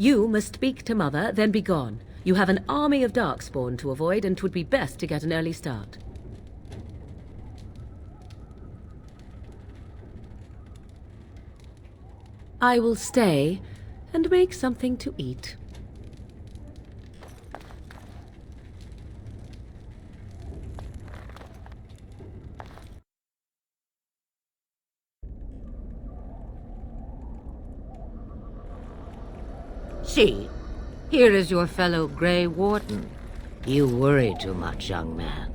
You must speak to Mother, then be gone. You have an army of Darkspawn to avoid, and 'twould be best to get an early start. I will stay and make something to eat. See, here is your fellow Grey Warden. You worry too much, young man.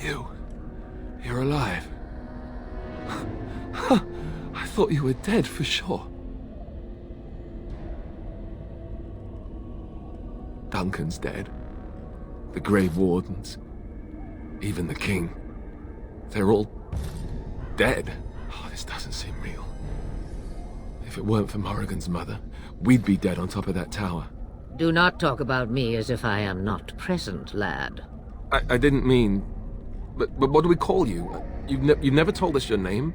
You're alive. I thought you were dead for sure. Duncan's dead. The Grey Wardens. Even the King. They're all dead. Oh, this doesn't seem real. If it weren't for Morrigan's mother, we'd be dead on top of that tower. Do not talk about me as if I am not present, lad. I didn't mean... But what do we call you? You've never told us your name?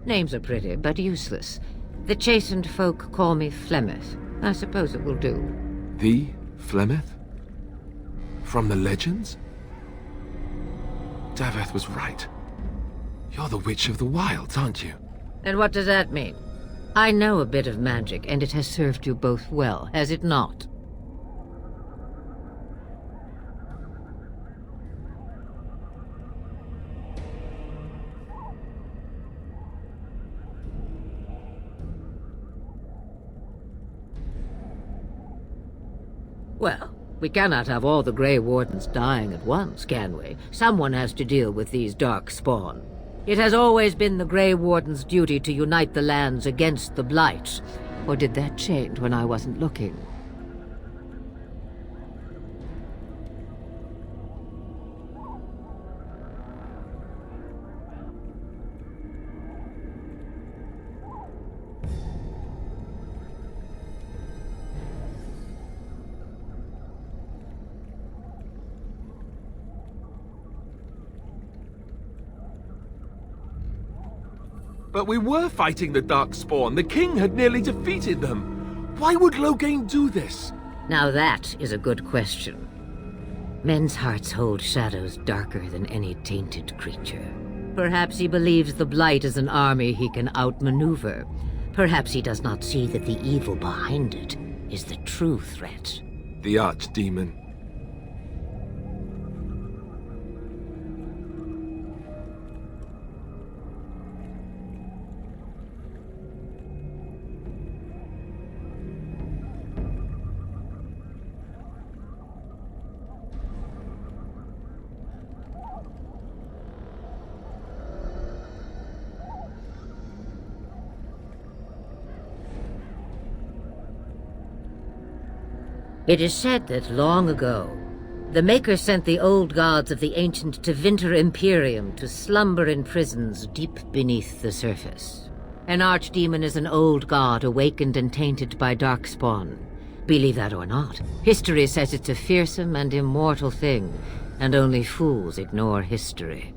Names are pretty, but useless. The chastened folk call me Flemeth. I suppose it will do. The Flemeth? From the legends? Daveth was right. You're the Witch of the Wilds, aren't you? And what does that mean? I know a bit of magic, and it has served you both well, has it not? Well, we cannot have all the Grey Wardens dying at once, can we? Someone has to deal with these dark spawn. It has always been the Grey Warden's duty to unite the lands against the Blight. Or did that change when I wasn't looking? But we were fighting the Darkspawn. The King had nearly defeated them. Why would Loghain do this? Now that is a good question. Men's hearts hold shadows darker than any tainted creature. Perhaps he believes the Blight is an army he can outmaneuver. Perhaps he does not see that the evil behind it is the true threat. The Archdemon. It is said that long ago, the Maker sent the old gods of the ancient Tevinter Imperium to slumber in prisons deep beneath the surface. An archdemon is an old god awakened and tainted by darkspawn. Believe that or not, history says it's a fearsome and immortal thing, and only fools ignore history.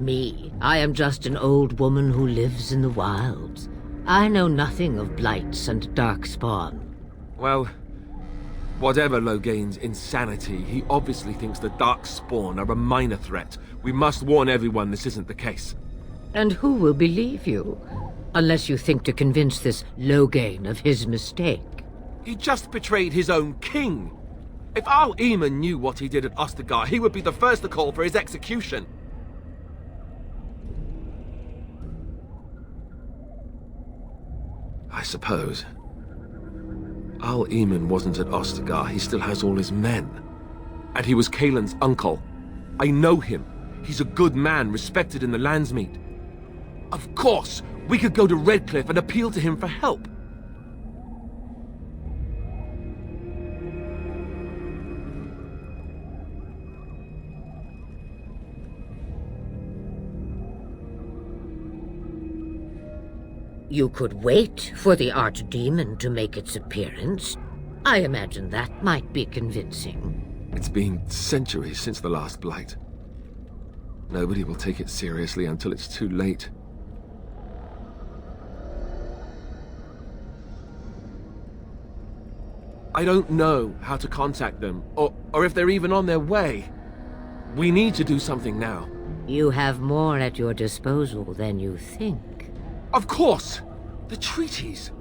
Me, I am just an old woman who lives in the wilds. I know nothing of blights and darkspawn. Well, whatever Loghain's insanity, he obviously thinks the Darkspawn are a minor threat. We must warn everyone this isn't the case. And who will believe you? Unless you think to convince this Loghain of his mistake. He just betrayed his own king. If Al Eamon knew what he did at Ostagar, he would be the first to call for his execution. I suppose. Al Eamon wasn't at Ostagar. He still has all his men. And he was Kaelin's uncle. I know him. He's a good man, respected in the Landsmeet. Of course, we could go to Redcliffe and appeal to him for help. You could wait for the Archdemon to make its appearance. I imagine that might be convincing. It's been centuries since the last blight. Nobody will take it seriously until it's too late. I don't know how to contact them, or if they're even on their way. We need to do something now. You have more at your disposal than you think. Of course! The treaties!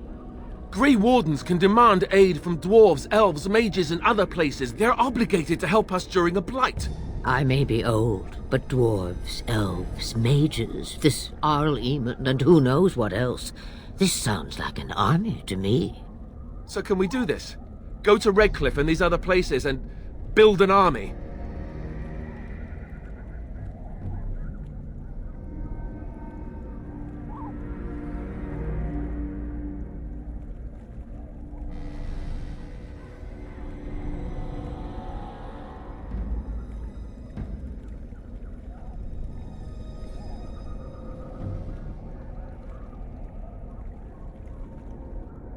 Grey Wardens can demand aid from dwarves, elves, mages, and other places. They're obligated to help us during a blight. I may be old, but dwarves, elves, mages, this Arl Eamon, and who knows what else. This sounds like an army to me. So can we do this? Go to Redcliffe and these other places and build an army?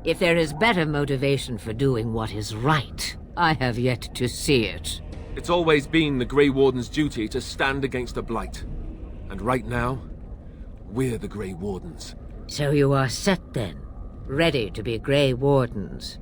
If there is better motivation for doing what is right, I have yet to see it. It's always been the Grey Warden's duty to stand against a blight. And right now, we're the Grey Wardens. So you are set then, ready to be Grey Wardens.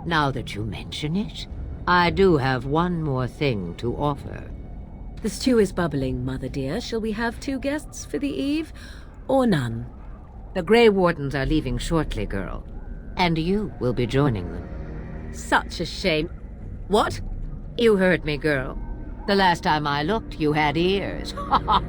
Now that you mention it, I do have one more thing to offer. The stew is bubbling, Mother dear. Shall we have 2 guests for the eve, or none? The Grey Wardens are leaving shortly, girl. And you will be joining them. Such a shame. What? You heard me, girl. The last time I looked, you had ears. Ha ha!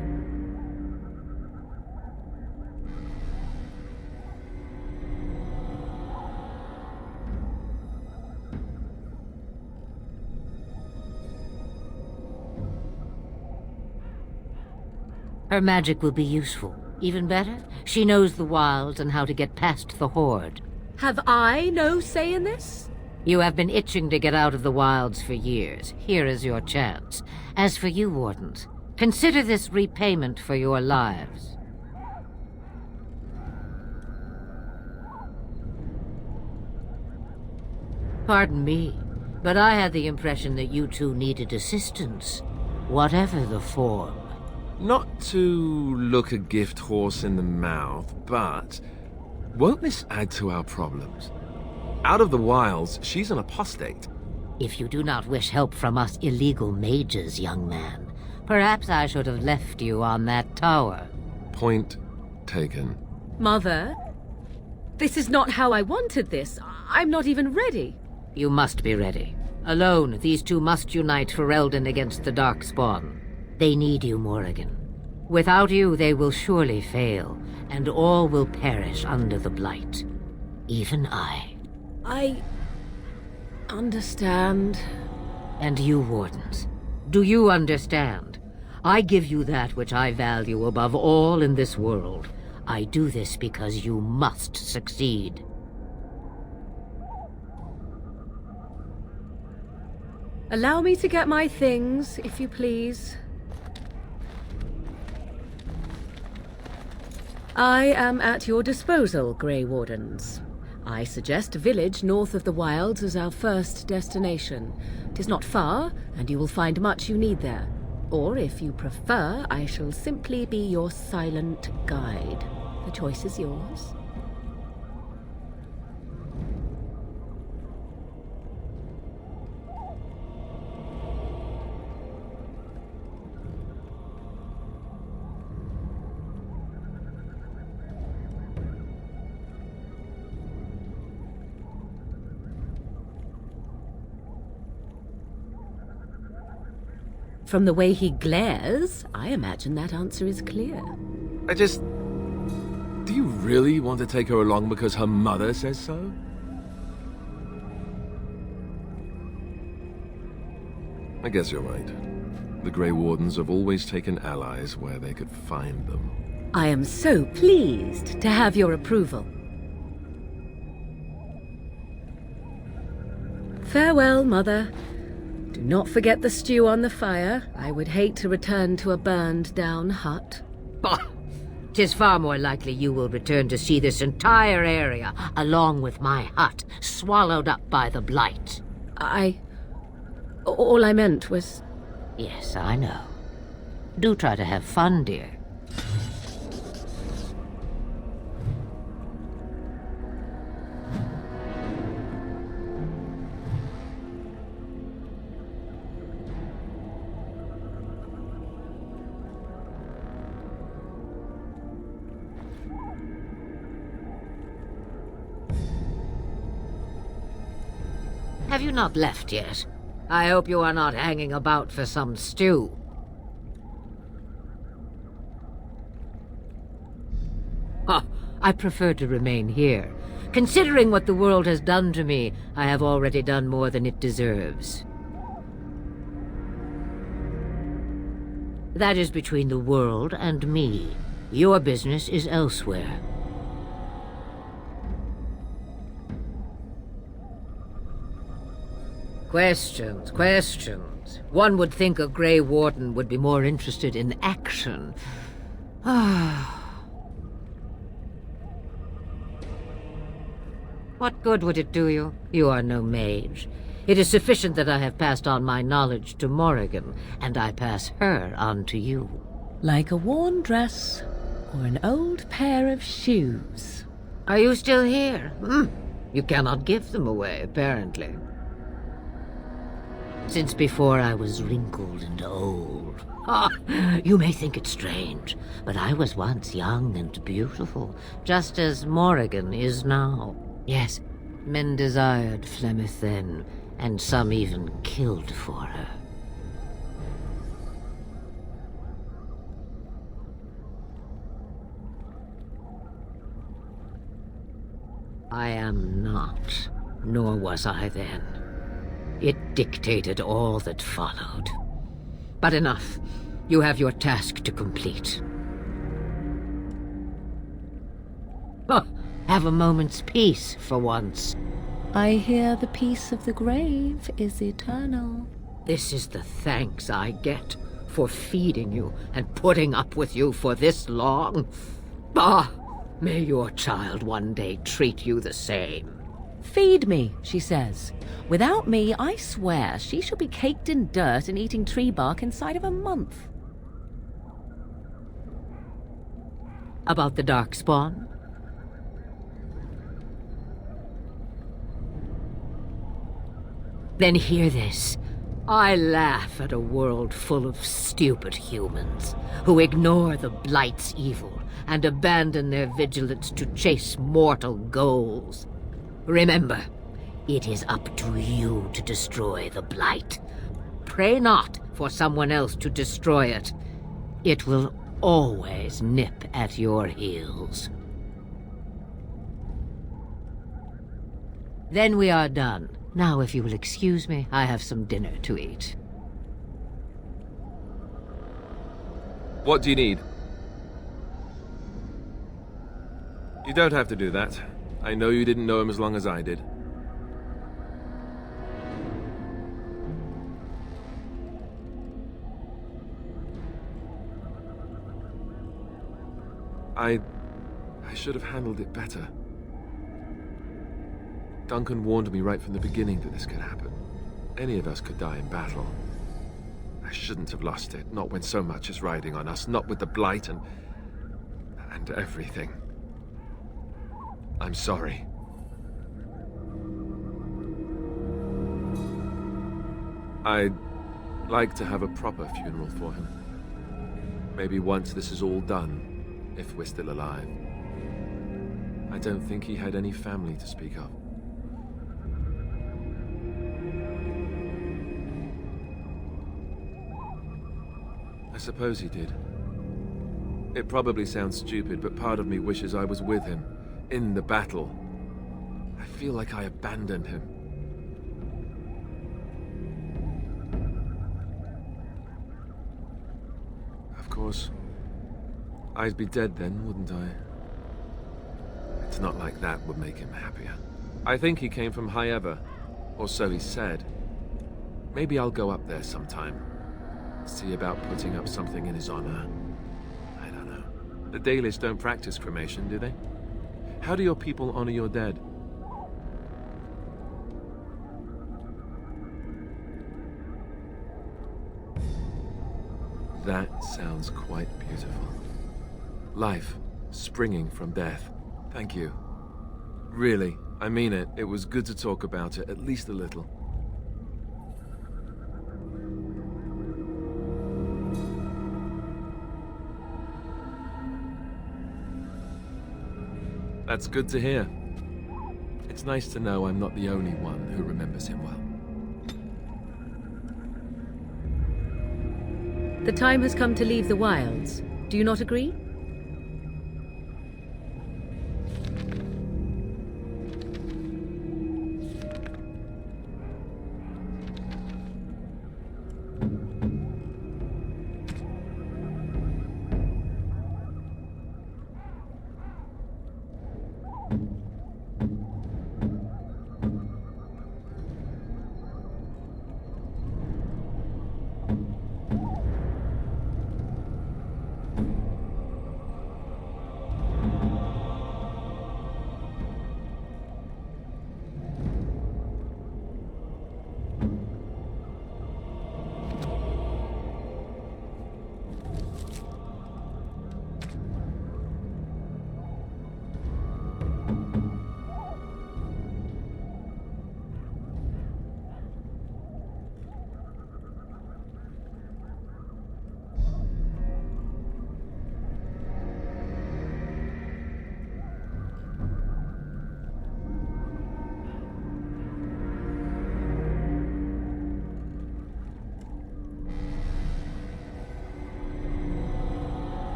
Her magic will be useful. Even better, she knows the wilds and how to get past the Horde. Have I no say in this? You have been itching to get out of the wilds for years. Here is your chance. As for you, Wardens, consider this repayment for your lives. Pardon me, but I had the impression that you two needed assistance, whatever the form. Not to look a gift horse in the mouth, but won't this add to our problems? Out of the wilds, she's an apostate. If you do not wish help from us illegal mages, young man, perhaps I should have left you on that tower. Point taken. Mother, this is not how I wanted this. I'm not even ready. You must be ready. Alone, these two must unite for Eldon against the Darkspawn. They need you, Morrigan. Without you, they will surely fail, and all will perish under the Blight. Even I. I understand. And you, Wardens, do you understand? I give you that which I value above all in this world. I do this because you must succeed. Allow me to get my things, if you please. I am at your disposal, Grey Wardens. I suggest a village north of the wilds as our first destination. 'Tis not far, and you will find much you need there. Or, if you prefer, I shall simply be your silent guide. The choice is yours. From the way he glares, I imagine that answer is clear. Do you really want to take her along because her mother says so? I guess you're right. The Grey Wardens have always taken allies where they could find them. I am so pleased to have your approval. Farewell, Mother. Do not forget the stew on the fire. I would hate to return to a burned-down hut. Bah! 'Tis far more likely you will return to see this entire area, along with my hut, swallowed up by the blight. All I meant was... Yes, I know. Do try to have fun, dear. Have you not left yet? I hope you are not hanging about for some stew. Huh, I prefer to remain here. Considering what the world has done to me, I have already done more than it deserves. That is between the world and me. Your business is elsewhere. Questions, questions. One would think a Grey Warden would be more interested in action. What good would it do you? You are no mage. It is sufficient that I have passed on my knowledge to Morrigan, and I pass her on to you. Like a worn dress or an old pair of shoes. Are you still here? You cannot give them away, apparently. Since before I was wrinkled and old. You may think it strange, but I was once young and beautiful, just as Morrigan is now. Yes, men desired Flemeth then, and some even killed for her. I am not, nor was I then. It dictated all that followed. But enough. You have your task to complete. Have a moment's peace for once. I hear the peace of the grave is eternal. This is the thanks I get for feeding you and putting up with you for this long. Bah! May your child one day treat you the same. Feed me, she says. Without me, I swear she shall be caked in dirt and eating tree bark inside of a month. About the Darkspawn? Then hear this. I laugh at a world full of stupid humans who ignore the Blight's evil and abandon their vigilance to chase mortal goals. Remember, it is up to you to destroy the Blight. Pray not for someone else to destroy it. It will always nip at your heels. Then we are done. Now, if you will excuse me, I have some dinner to eat. What do you need? You don't have to do that. I know you didn't know him as long as I did. I should have handled it better. Duncan warned me right from the beginning that this could happen. Any of us could die in battle. I shouldn't have lost it, not when so much is riding on us, not with the Blight and everything. I'm sorry. I'd like to have a proper funeral for him. Maybe once this is all done, if we're still alive. I don't think he had any family to speak of. I suppose he did. It probably sounds stupid, but part of me wishes I was with him, in the battle. I feel like I abandoned him. Of course, I'd be dead then, wouldn't I? It's not like that would make him happier. I think he came from High-Ever, or so he said. Maybe I'll go up there sometime. See about putting up something in his honor. I don't know. The Dalish don't practice cremation, do they? How do your people honor your dead? That sounds quite beautiful. Life, springing from death. Thank you. Really, I mean it. It was good to talk about it, at least a little. That's good to hear. It's nice to know I'm not the only one who remembers him well. The time has come to leave the wilds. Do you not agree?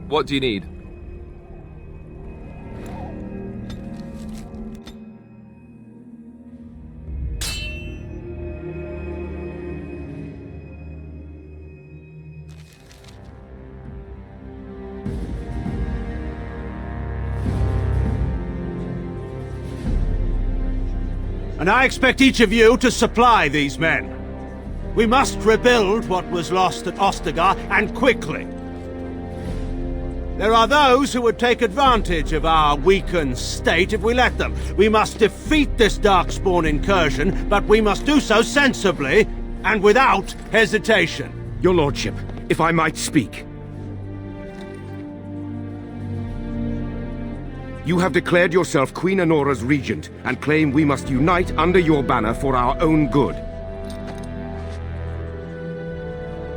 What do you need? And I expect each of you to supply these men. We must rebuild what was lost at Ostagar, and quickly. There are those who would take advantage of our weakened state if we let them. We must defeat this Darkspawn incursion, but we must do so sensibly and without hesitation. Your lordship, if I might speak. You have declared yourself Queen Honora's regent, and claim we must unite under your banner for our own good.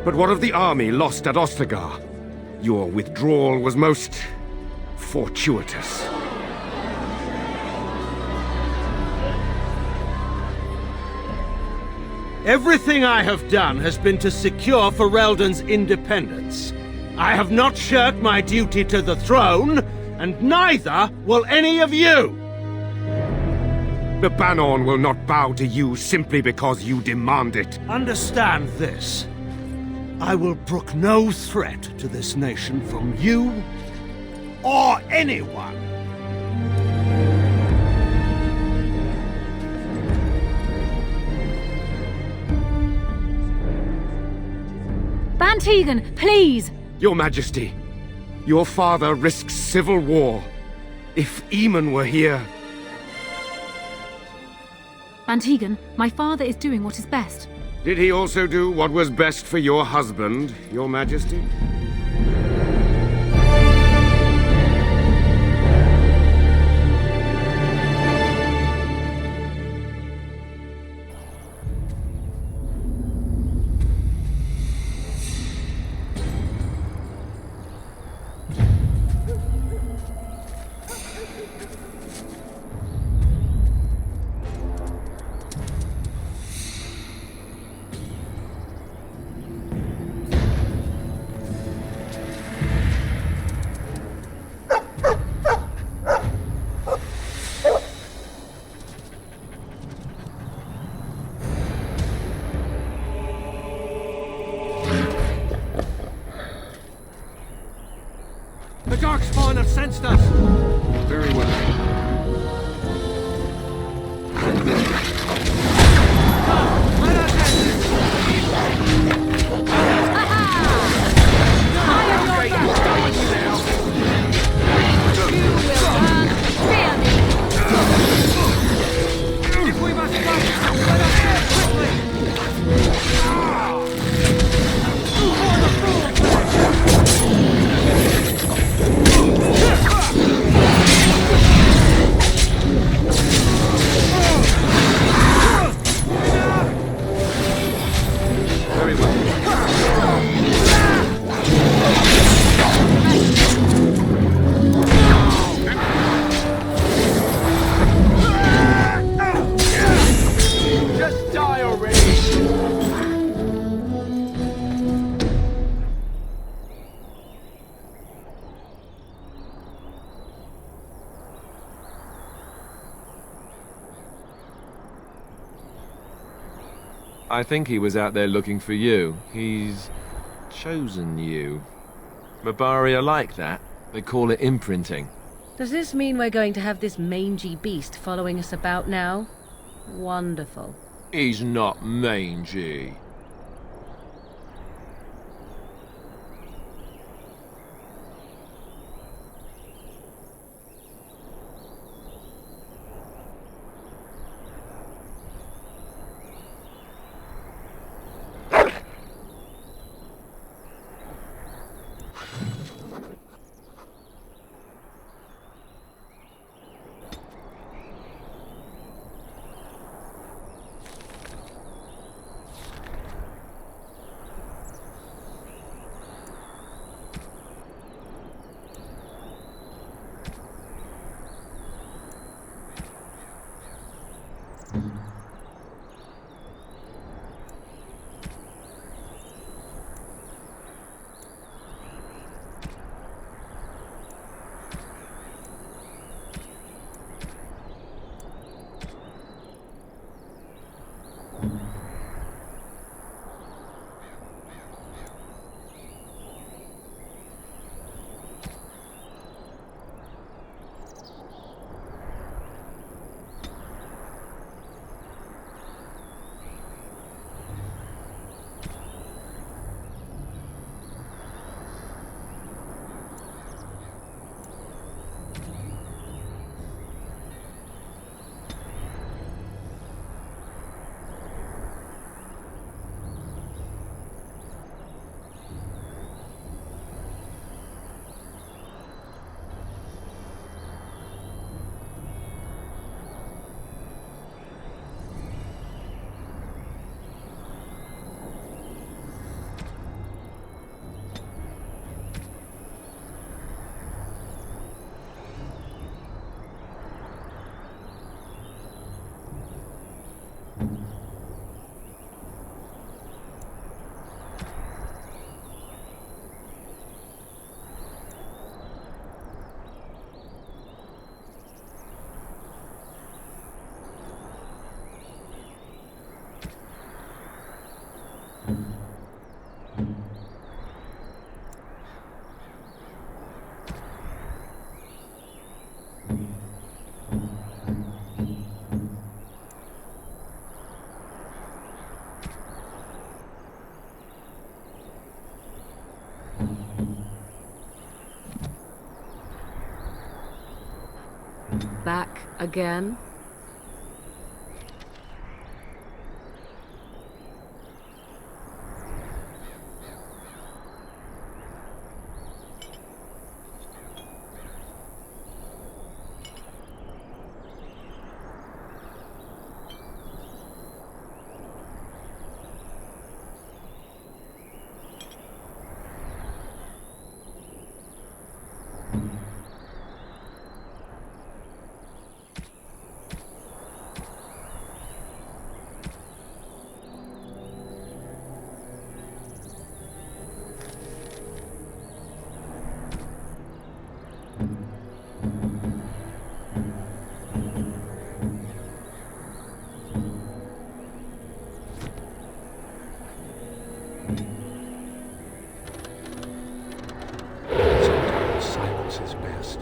But what of the army lost at Ostagar? Your withdrawal was most fortuitous. Everything I have done has been to secure Ferelden's independence. I have not shirked my duty to the throne, and neither will any of you! The Banon will not bow to you simply because you demand it. Understand this. I will brook no threat to this nation from you or anyone. Bantegan, please! Your Majesty, your father risks civil war. If Eamon were here... Bantegan, my father is doing what is best. Did he also do what was best for your husband, Your Majesty? The Darkspawn have sensed us! Very well. Let us end If we must fight, let us end quickly! For the fool's Very well. Just die already! I think he was out there looking for you. He's chosen you. Mabari are like that. They call it imprinting. Does this mean we're going to have this mangy beast following us about now? Wonderful. He's not mangy. Back again? Sometimes silence is best.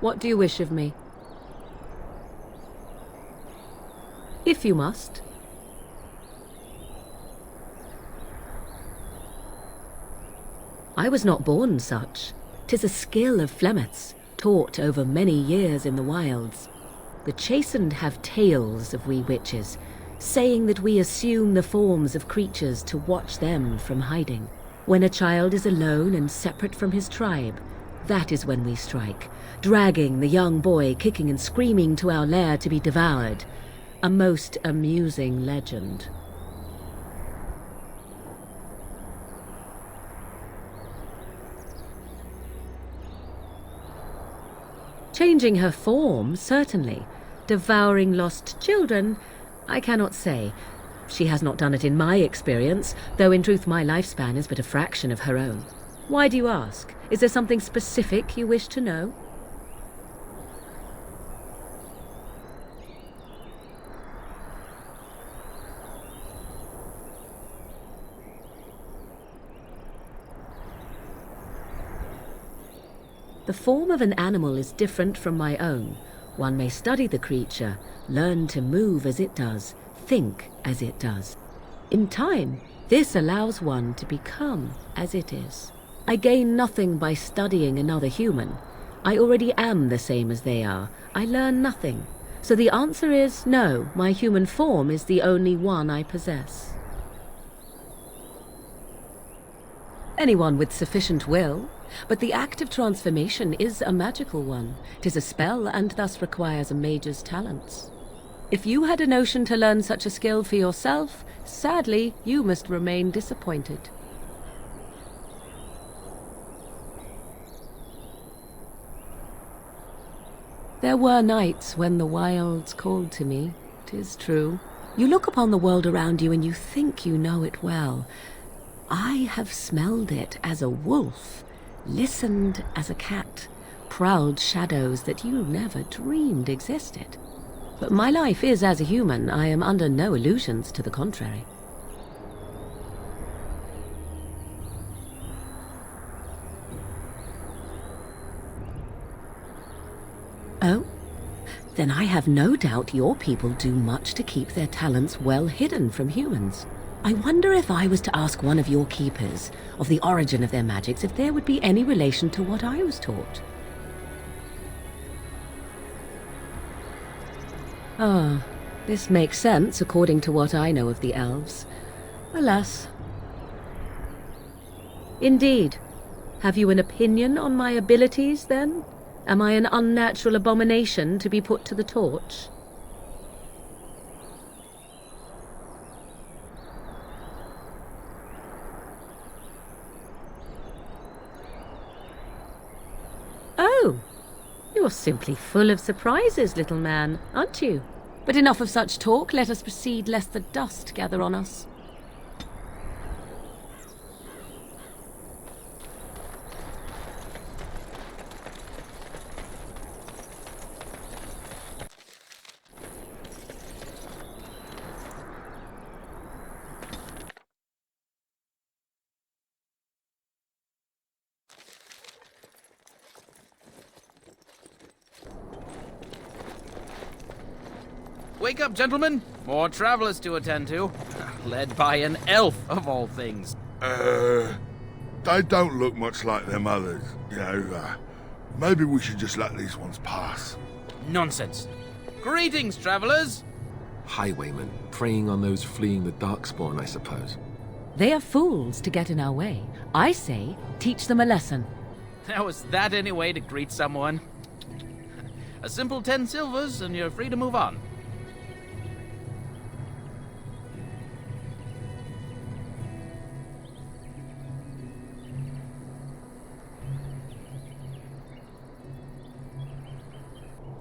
What do you wish of me? If you must. I was not born such. 'Tis a skill of Flemeth's, taught over many years in the wilds. The chastened have tales of we witches, saying that we assume the forms of creatures to watch them from hiding. When a child is alone and separate from his tribe, that is when we strike, dragging the young boy kicking and screaming to our lair to be devoured. A most amusing legend. Changing her form, certainly. Devouring lost children, I cannot say. She has not done it in my experience, though in truth my lifespan is but a fraction of her own. Why do you ask? Is there something specific you wish to know? The form of an animal is different from my own. One may study the creature, learn to move as it does, think as it does. In time, this allows one to become as it is. I gain nothing by studying another human. I already am the same as they are. I learn nothing. So the answer is no, my human form is the only one I possess. Anyone with sufficient will, but the act of transformation is a magical one. 'Tis a spell and thus requires a mage's talents. If you had a notion to learn such a skill for yourself, sadly, you must remain disappointed. There were nights when the wilds called to me, 'tis true. You look upon the world around you and you think you know it well. I have smelled it as a wolf, listened as a cat, prowled shadows that you never dreamed existed. But my life is as a human. I am under no illusions to the contrary. Oh? Then I have no doubt your people do much to keep their talents well hidden from humans. I wonder if I was to ask one of your keepers of the origin of their magics, if there would be any relation to what I was taught. Ah, this makes sense according to what I know of the elves. Alas. Indeed. Have you an opinion on my abilities, then? Am I an unnatural abomination to be put to the torch? Oh, you're simply full of surprises, little man, aren't you? But enough of such talk. Let us proceed, lest the dust gather on us. Wake up, gentlemen! More travelers to attend to. Led by an elf, of all things. They don't look much like them others. You know, maybe we should just let these ones pass. Nonsense. Greetings, travelers! Highwaymen, preying on those fleeing the Darkspawn, I suppose. They are fools to get in our way. I say, teach them a lesson. How is that any way to greet someone? A simple 10 silvers and you're free to move on.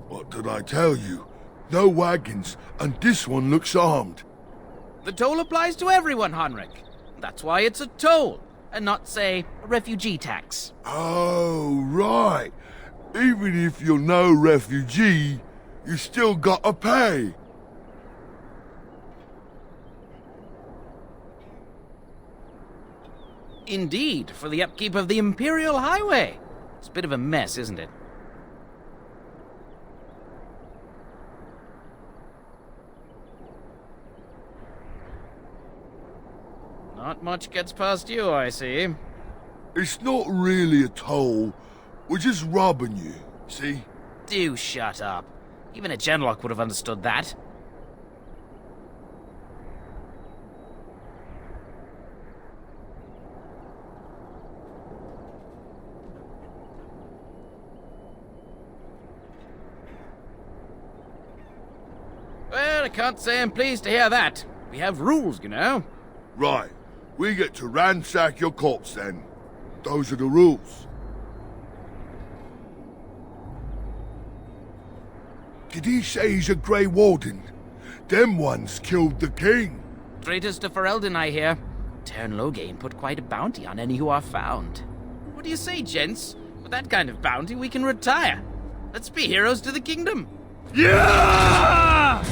What did I tell you? No wagons, and this one looks armed. The toll applies to everyone, Henrik. That's why it's a toll, and not, say, a refugee tax. Oh, right. Even if you're no refugee, you still gotta pay. Indeed, for the upkeep of the Imperial Highway. It's a bit of a mess, isn't it? Not much gets past you, I see. It's not really a toll. We're just robbing you, see? Do shut up. Even a Genlock would have understood that. Well, I can't say I'm pleased to hear that. We have rules, you know. Right. We get to ransack your corpse then. Those are the rules. Did he say he's a Grey Warden? Them ones killed the king. Traitors to Ferelden, I hear. Tern Loghain put quite a bounty on any who are found. What do you say, gents? With that kind of bounty, we can retire. Let's be heroes to the kingdom. Yeah!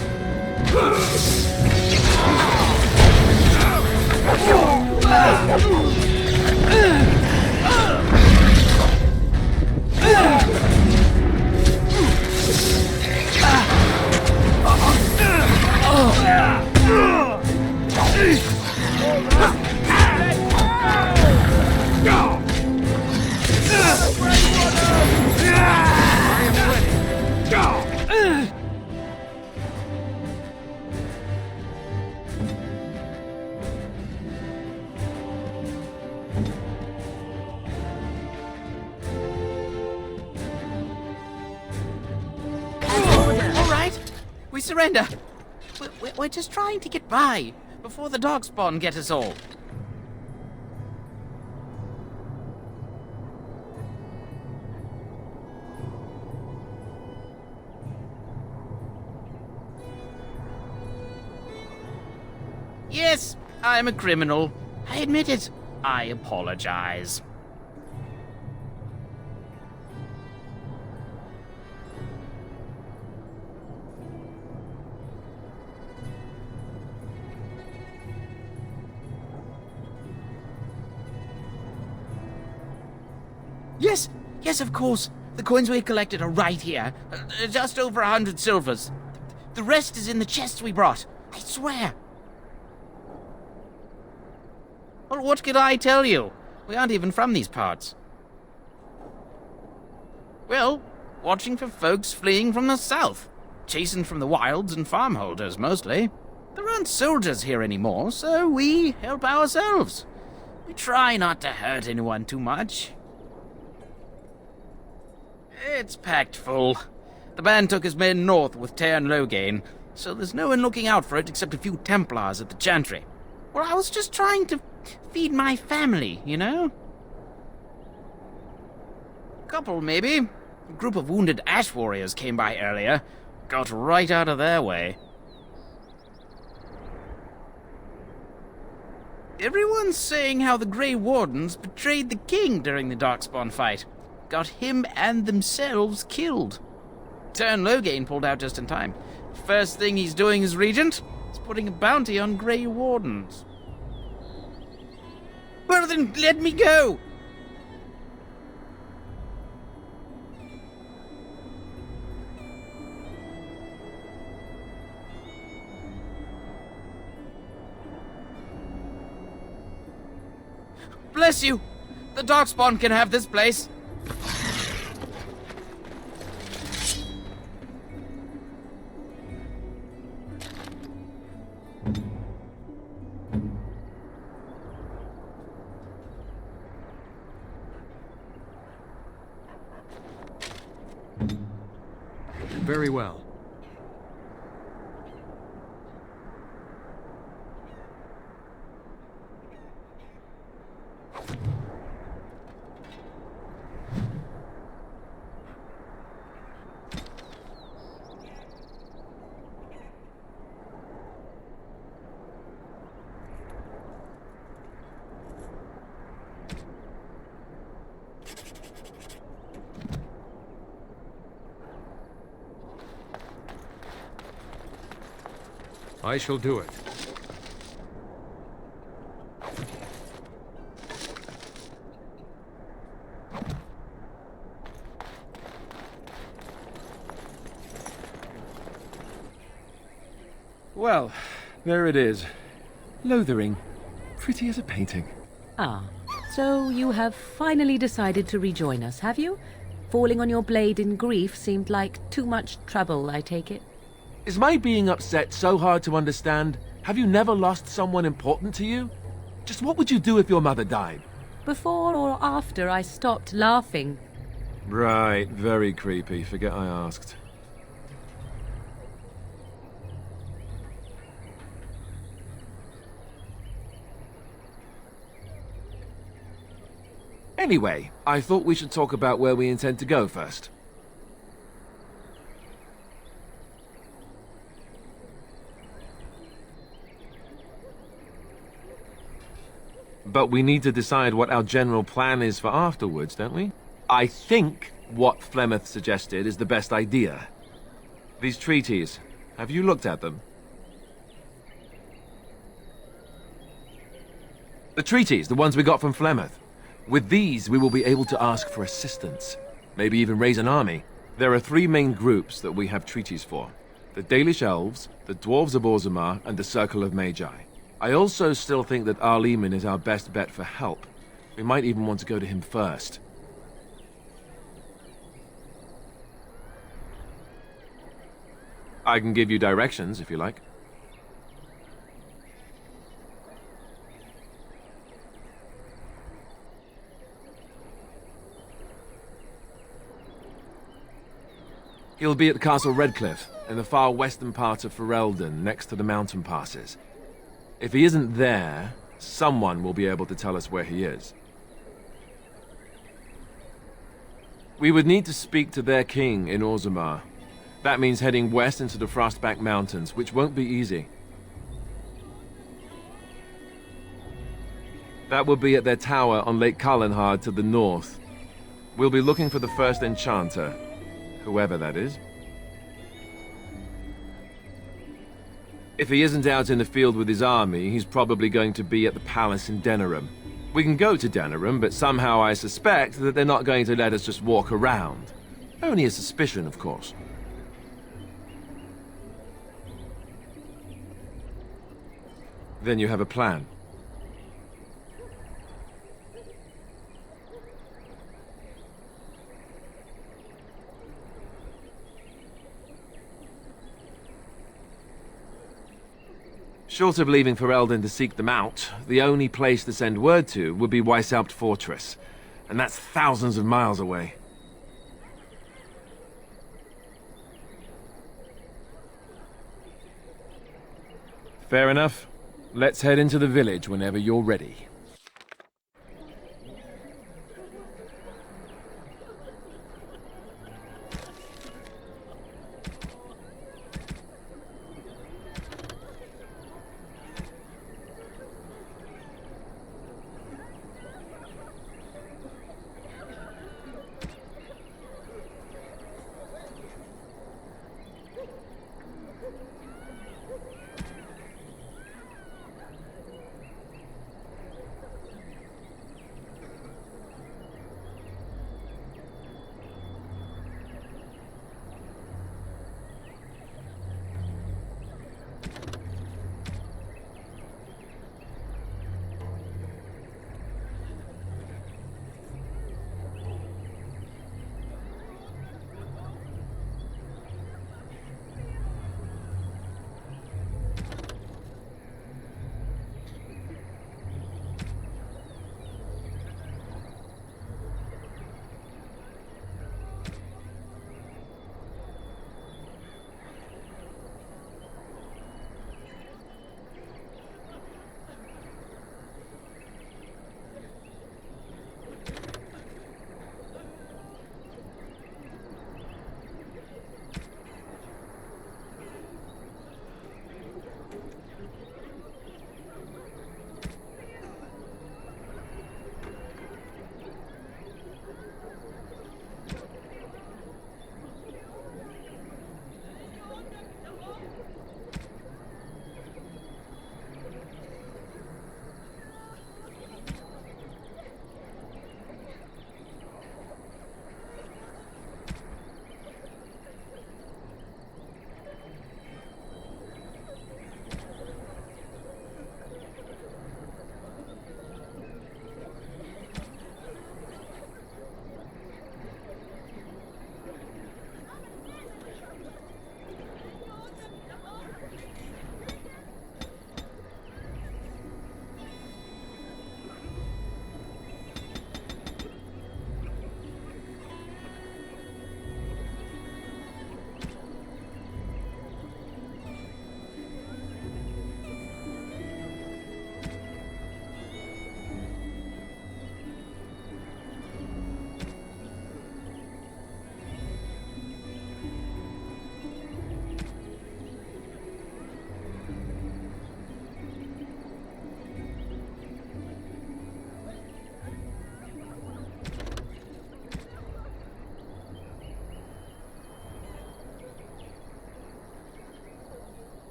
We surrender. We're just trying to get by before the darkspawn get us all. Yes, I'm a criminal. I admit it. I apologize. Yes, of course. The coins we collected are right here. Just over 100 silvers. The rest is in the chests we brought. I swear. Well, what could I tell you? We aren't even from these parts. Well, watching for folks fleeing from the south. Chasing from the wilds and farmholders, mostly. There aren't soldiers here anymore, so we help ourselves. We try not to hurt anyone too much. It's packed full. The band took his men north with Logain, so there's no one looking out for it except a few Templars at the Chantry. Well, I was just trying to feed my family, you know? Couple, maybe. A group of wounded ash warriors came by earlier. Got right out of their way. Everyone's saying how the Grey Wardens betrayed the king during the Darkspawn fight. Got him and themselves killed. Logain pulled out just in time. First thing he's doing as regent is putting a bounty on Grey Wardens. Well then, let me go! Bless you! The Darkspawn can have this place. Very well. I shall do it. Well, there it is. Lothering. Pretty as a painting. Ah, so you have finally decided to rejoin us, have you? Falling on your blade in grief seemed like too much trouble, I take it. Is my being upset so hard to understand? Have you never lost someone important to you? Just what would you do if your mother died? Before or after I stopped laughing? Right, very creepy. Forget I asked. Anyway, I thought we should talk about where we intend to go first. But we need to decide what our general plan is for afterwards, don't we? I think what Flemeth suggested is the best idea. These treaties, have you looked at them? The treaties, the ones we got from Flemeth. With these, we will be able to ask for assistance. Maybe even raise an army. There are three main groups that we have treaties for. The Dalish Elves, the Dwarves of Orzammar, and the Circle of Magi. I also still think that Arleman is our best bet for help. We might even want to go to him first. I can give you directions, if you like. He'll be at Castle Redcliffe, in the far western part of Ferelden, next to the mountain passes. If he isn't there, someone will be able to tell us where he is. We would need to speak to their king in Orzammar. That means heading west into the Frostback Mountains, which won't be easy. That will be at their tower on Lake Kallenhard to the north. We'll be looking for the first enchanter, whoever that is. If he isn't out in the field with his army, he's probably going to be at the palace in Denerim. We can go to Denerim, but somehow I suspect that they're not going to let us just walk around. Only a suspicion, of course. Then you have a plan. Short of leaving Ferelden to seek them out, the only place to send word to would be Weishaupt Fortress, and that's thousands of miles away. Fair enough. Let's head into the village whenever you're ready.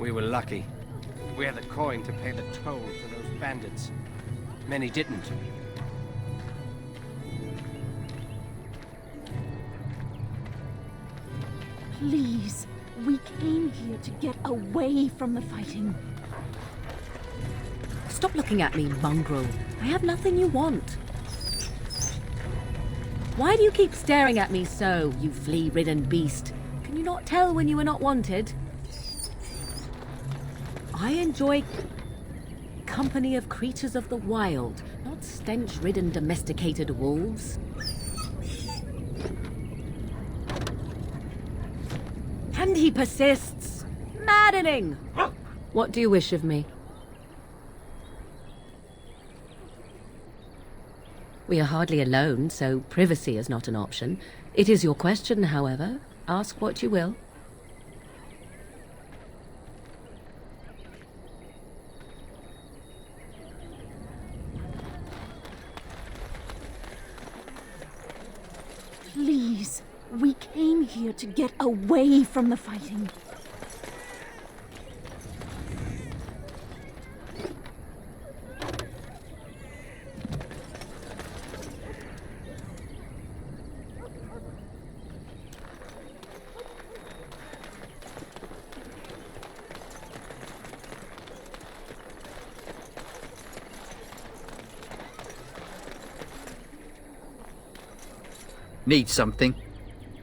We were lucky. We had the coin to pay the toll to those bandits. Many didn't. Please, we came here to get away from the fighting. Stop looking at me, mongrel. I have nothing you want. Why do you keep staring at me so, you flea-ridden beast? Can you not tell when you are not wanted? I enjoy company of creatures of the wild, not stench-ridden domesticated wolves. And he persists. Maddening! What do you wish of me? We are hardly alone, so privacy is not an option. It is your question, however. Ask what you will. Please, we came here to get away from the fighting. Need something?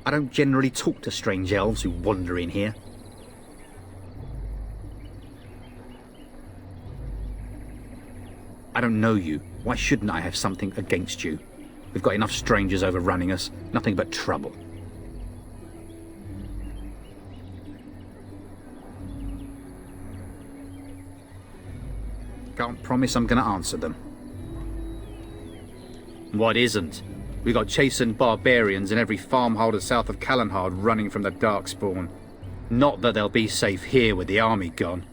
I don't generally talk to strange elves who wander in here. I don't know you. Why shouldn't I have something against you? We've got enough strangers overrunning us. Nothing but trouble. Can't promise I'm gonna answer them. What isn't? We got chastened barbarians in every farmholder south of Callanhard running from the Darkspawn. Not that they'll be safe here with the army gone.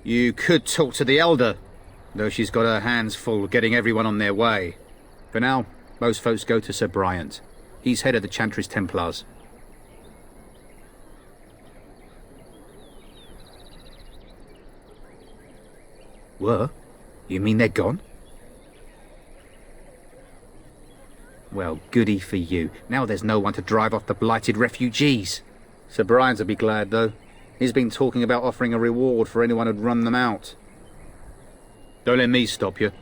You could talk to the Elder, though she's got her hands full getting everyone on their way. For now, most folks go to Sir Bryant. He's head of the Chantry's Templars. Were? You mean they're gone? Well, goody for you. Now there's no one to drive off the blighted refugees. Sir Brian'll be glad, though. He's been talking about offering a reward for anyone who'd run them out. Don't let me stop you.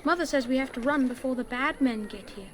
Mother says we have to run before the bad men get here.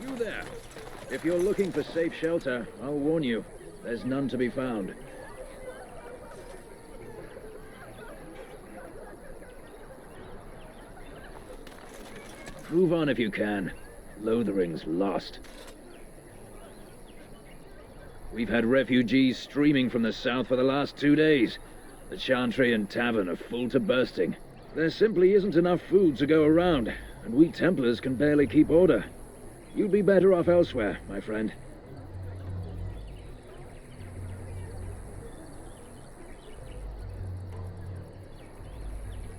You there. If you're looking for safe shelter, I'll warn you, there's none to be found. Move on if you can. Lothering's lost. We've had refugees streaming from the south for the last 2 days. The Chantry and Tavern are full to bursting. There simply isn't enough food to go around, and we Templars can barely keep order. You'd be better off elsewhere, my friend.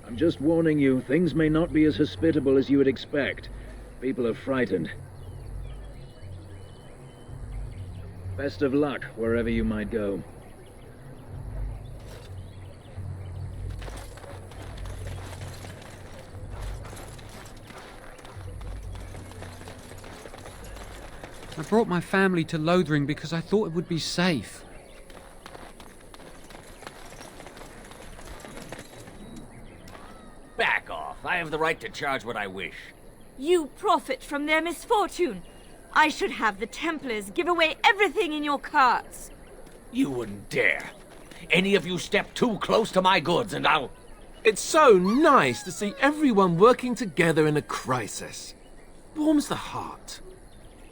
I'm just warning you, things may not be as hospitable as you would expect. People are frightened. Best of luck, wherever you might go. I brought my family to Lothering because I thought it would be safe. Back off. I have the right to charge what I wish. You profit from their misfortune. I should have the Templars give away everything in your carts. You wouldn't dare. Any of you step too close to my goods and I'll... It's so nice to see everyone working together in a crisis. Warms the heart.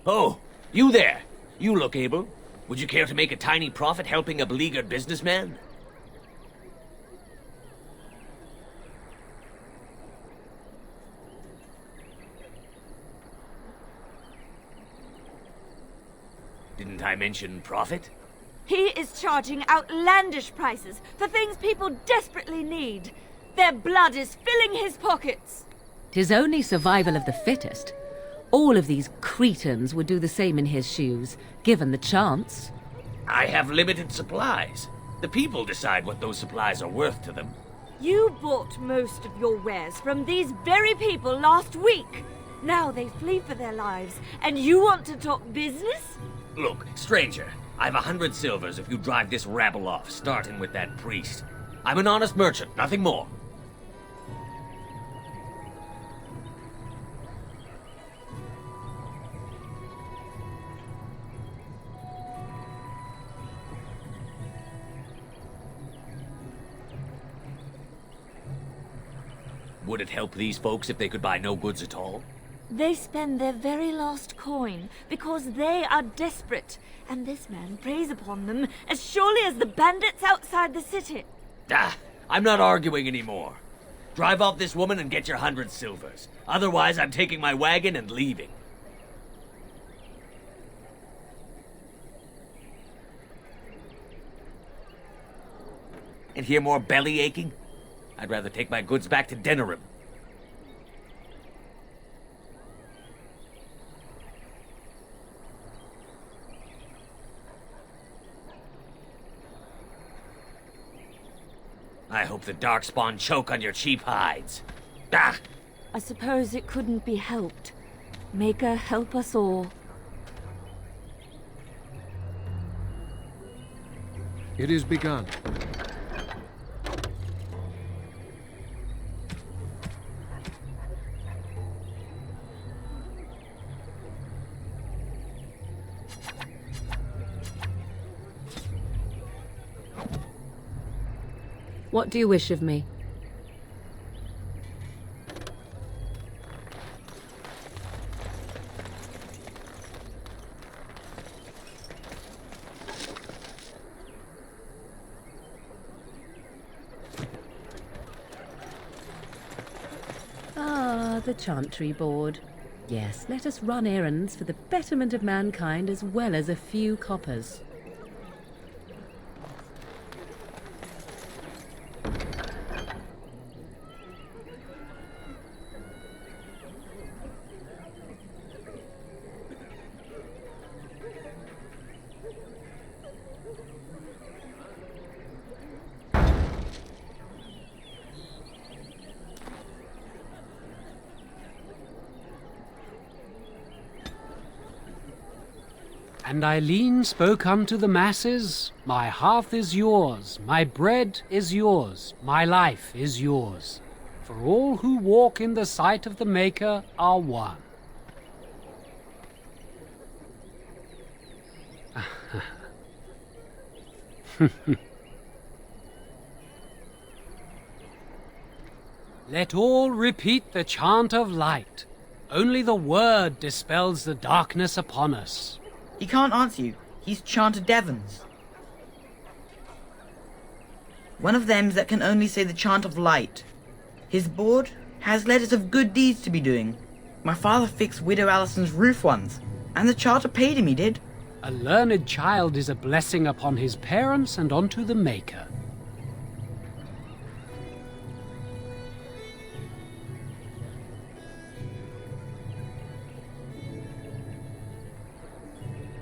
Oh, you there. You look able. Would you care to make a tiny profit helping a beleaguered businessman? Didn't I mention profit? He is charging outlandish prices for things people desperately need. Their blood is filling his pockets. 'Tis only survival of the fittest. All of these cretins would do the same in his shoes, given the chance. I have limited supplies. The people decide what those supplies are worth to them. You bought most of your wares from these very people last week. Now they flee for their lives, and you want to talk business? Look, stranger, I've 100 silvers if you drive this rabble off, starting with that priest. I'm an honest merchant, nothing more. Would it help these folks if they could buy no goods at all? They spend their very last coin because they are desperate, and this man preys upon them as surely as the bandits outside the city. Ah, I'm not arguing anymore. Drive off this woman and get your 100 silvers. Otherwise, I'm taking my wagon and leaving. And hear more belly aching? I'd rather take my goods back to Denerim. I hope the Darkspawn choke on your cheap hides. Ah! I suppose it couldn't be helped. Maker, help us all. It is begun. What do you wish of me? Ah, the Chantry Board. Yes, let us run errands for the betterment of mankind as well as a few coppers. And Eileen spoke unto the masses, my hearth is yours, my bread is yours, my life is yours. For all who walk in the sight of the Maker are one. Let all repeat the chant of light. Only the word dispels the darkness upon us. He can't answer you. He's chanted Devons. One of them's that can only say the chant of light. His board has letters of good deeds to be doing. My father fixed Widow Allison's roof once, and the charter paid him, he did. A learned child is a blessing upon his parents and onto the Maker.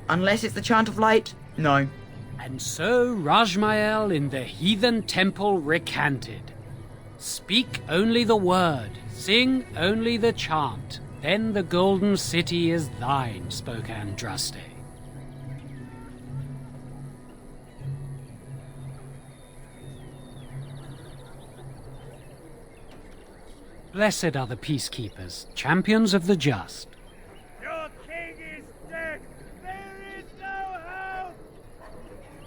Unless it's the chant of light, no. And so Rajmael in the heathen temple recanted. Speak only the word, sing only the chant, then the golden city is thine, spoke Andraste. Blessed are the peacekeepers, champions of the just. Your king is dead! There is no hope!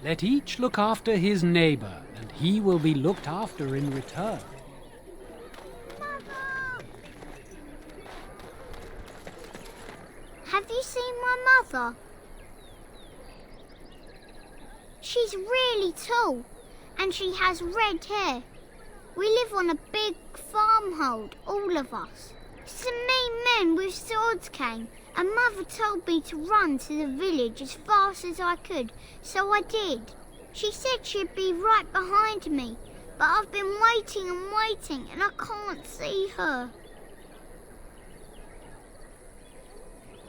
Let each look after his neighbor, and he will be looked after in return. Have you seen my mother? She's really tall, and she has red hair. We live on a big farmhold, all of us. Some mean men with swords came, and Mother told me to run to the village as fast as I could, so I did. She said she'd be right behind me, but I've been waiting and waiting, and I can't see her.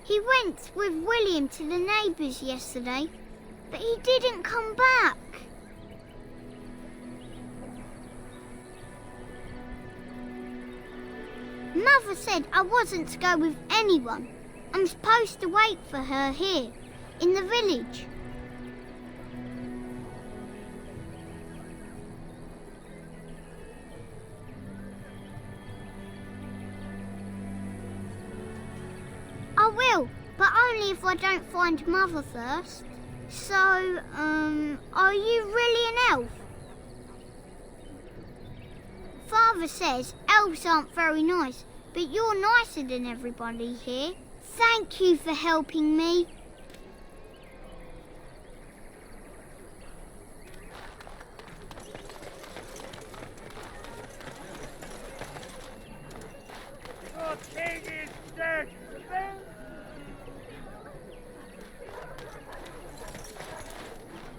He went with William to the neighbours yesterday, but he didn't come back. Mother said I wasn't to go with anyone. I'm supposed to wait for her here, in the village. I will, but only if I don't find Mother first. So, are you really an elf? Father says elves aren't very nice, but you're nicer than everybody here. Thank you for helping me. Your king is dead!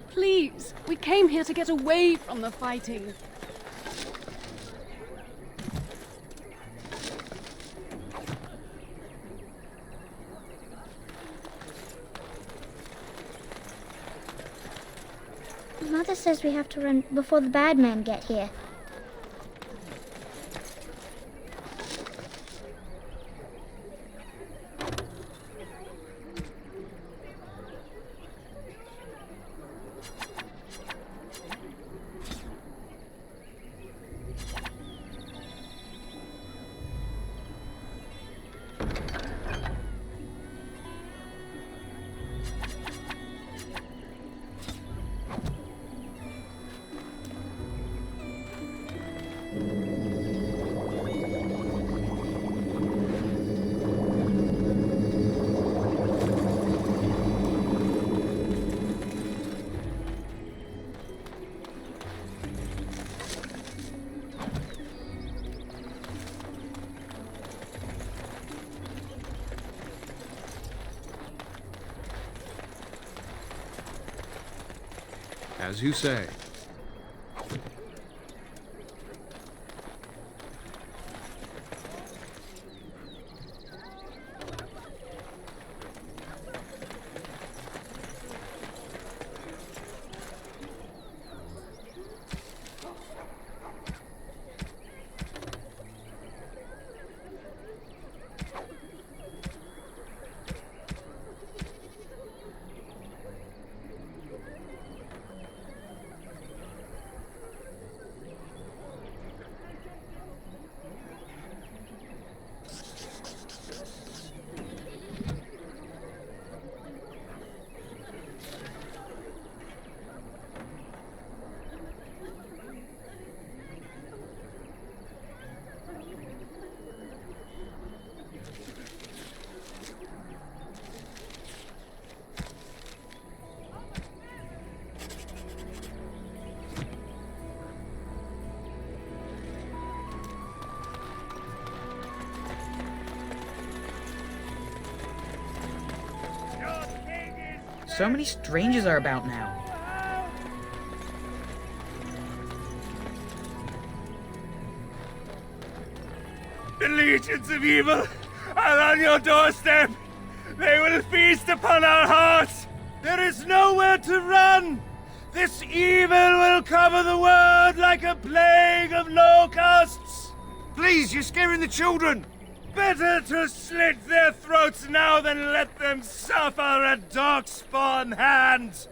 Please, we came here to get away from the fighting. Mother says we have to run before the bad men get here. As you say. So many strangers are about now. The legions of evil are on your doorstep. They will feast upon our hearts. There is nowhere to run. This evil will cover the world like a plague of locusts. Please, you're scaring the children. Better to slit their throats now than let them suffer at Darkspawn hands.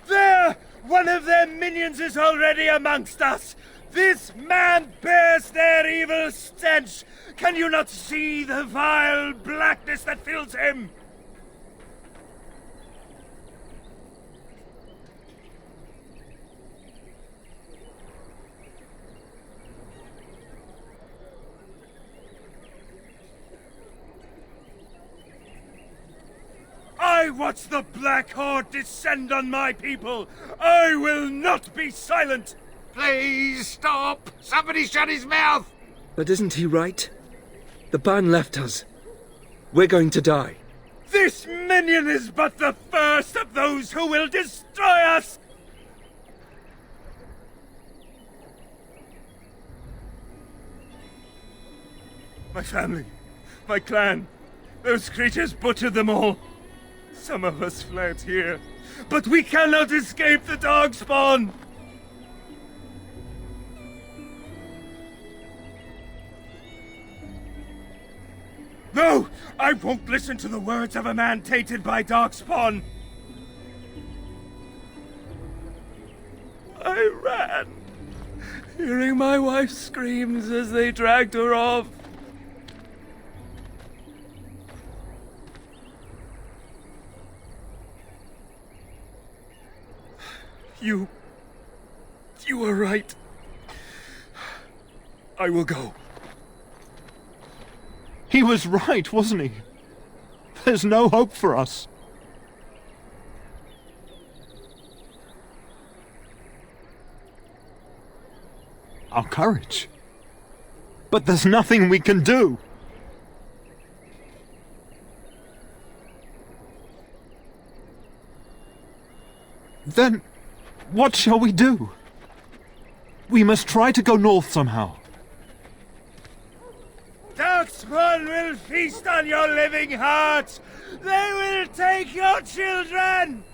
There! One of their minions is already amongst us. This man bears their evil stench. Can you not see the vile blackness that fills him? I watch the Black Horde descend on my people. I will not be silent. Please stop! Somebody shut his mouth! But isn't he right? The ban left us. We're going to die. This minion is but the first of those who will destroy us! My family, my clan, those creatures butchered them all. Some of us fled here, but we cannot escape the Darkspawn! No! I won't listen to the words of a man tainted by Darkspawn! I ran, hearing my wife's screams as they dragged her off. You were right. I will go. He was right, wasn't he? There's no hope for us. Our courage. But there's nothing we can do. Then, what shall we do? We must try to go north somehow. Darkspawn will feast on your living hearts! They will take your children!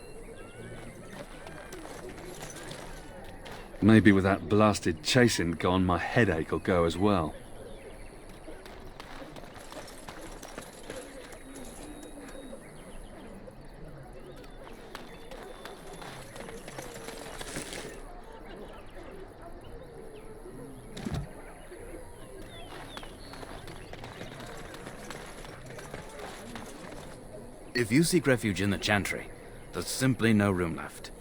Maybe with that blasted chasing gone, my headache will go as well. If you seek refuge in the Chantry, there's simply no room left.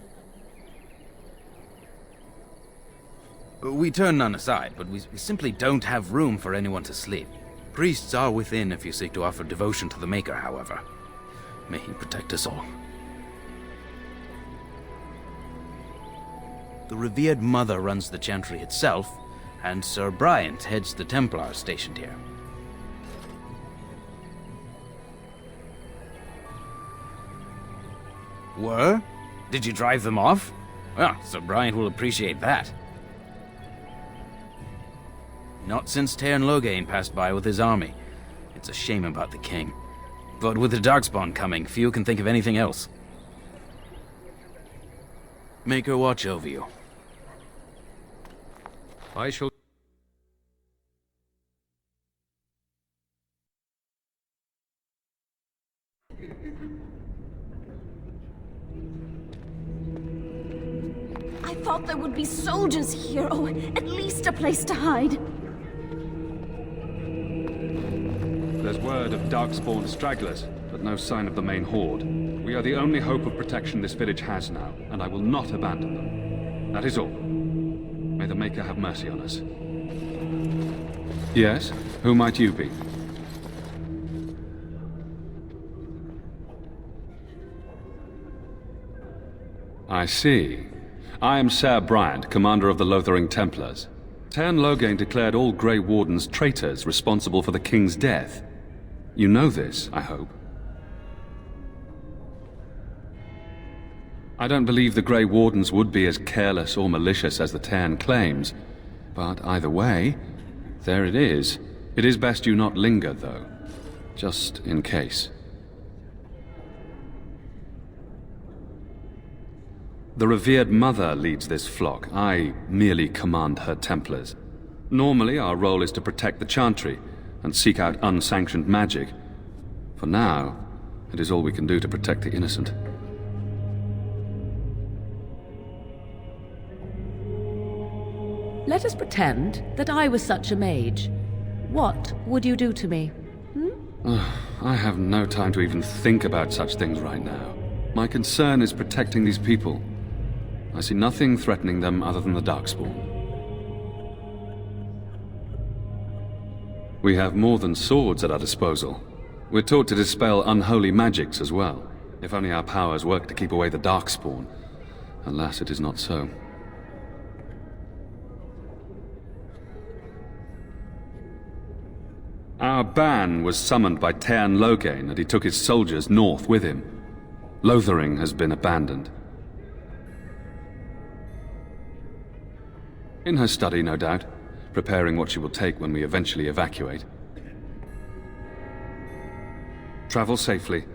We turn none aside, but we simply don't have room for anyone to sleep. Priests are within if you seek to offer devotion to the Maker, however. May he protect us all. The revered Mother runs the Chantry itself, and Sir Bryant heads the Templars stationed here. Were? Did you drive them off? Well, Sir Bryant will appreciate that. Not since Tairn Loghain passed by with his army. It's a shame about the king. But with the Darkspawn coming, few can think of anything else. Make her watch over you. I shall... I thought there would be soldiers here, or at least a place to hide. There's word of Darkspawn stragglers, but no sign of the main horde. We are the only hope of protection this village has now, and I will not abandon them. That is all. May the Maker have mercy on us. Yes? Who might you be? I see. I am Sir Bryant, commander of the Lothering Templars. Tairn Loghain declared all Grey Wardens traitors responsible for the king's death. You know this, I hope. I don't believe the Grey Wardens would be as careless or malicious as the Cairn claims, but either way, there it is. It is best you not linger, though, just in case. The revered mother leads this flock. I merely command her Templars. Normally, our role is to protect the Chantry and seek out unsanctioned magic. For now, it is all we can do to protect the innocent. Let us pretend that I was such a mage. What would you do to me? I have no time to even think about such things right now. My concern is protecting these people. I see nothing threatening them other than the Darkspawn. We have more than swords at our disposal. We're taught to dispel unholy magics as well. If only our powers work to keep away the Darkspawn. Alas, it is not so. Our ban was summoned by Cairn Loghain, and he took his soldiers north with him. Lothering has been abandoned. In her study, no doubt, preparing what she will take when we eventually evacuate. Travel safely,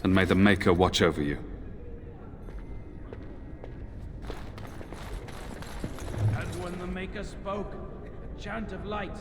and may the Maker watch over you. And when the Maker spoke, a chant of light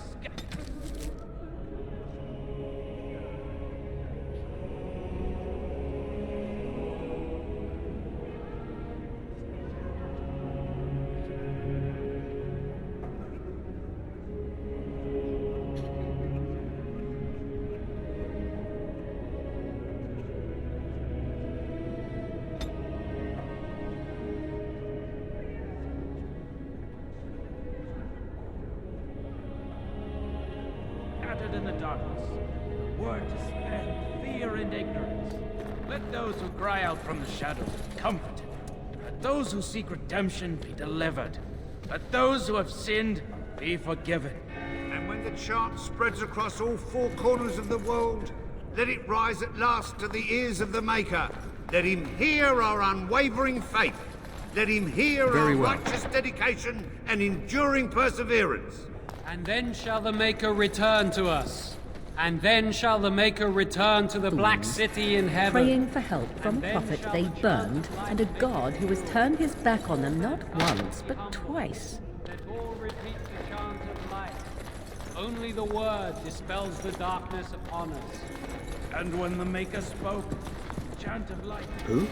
in the darkness. Word to spread fear and ignorance. Let those who cry out from the shadows be comforted. Let those who seek redemption be delivered. Let those who have sinned be forgiven. And when the chant spreads across all four corners of the world, let it rise at last to the ears of the Maker. Let him hear our unwavering faith. Let him hear our righteous dedication and enduring perseverance. And then shall the Maker return to us. And then shall the Maker return to the Black City in heaven. Praying for help from a prophet they burned, and a god who has turned his back on them not once, but twice. Let all repeat the chant of light. Only the word dispels the darkness upon us. And when the Maker spoke, the chant of light... Who?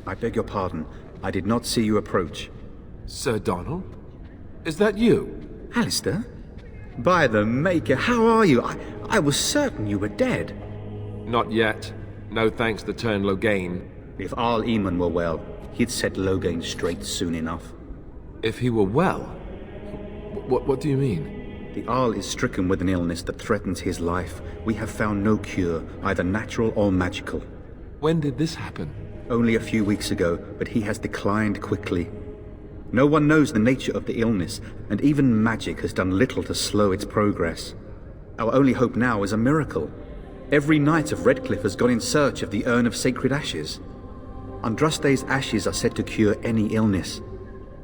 I beg your pardon. I did not see you approach. Sir Donald? Is that you? Alistair? By the Maker, how are you? I was certain you were dead. Not yet. No thanks to Cairn Loghain. If Arl Eamon were well, he'd set Loghain straight soon enough. If he were well? What do you mean? The Arl is stricken with an illness that threatens his life. We have found no cure, either natural or magical. When did this happen? Only a few weeks ago, but he has declined quickly. No one knows the nature of the illness, and even magic has done little to slow its progress. Our only hope now is a miracle. Every knight of Redcliffe has gone in search of the Urn of Sacred Ashes. Andraste's ashes are said to cure any illness,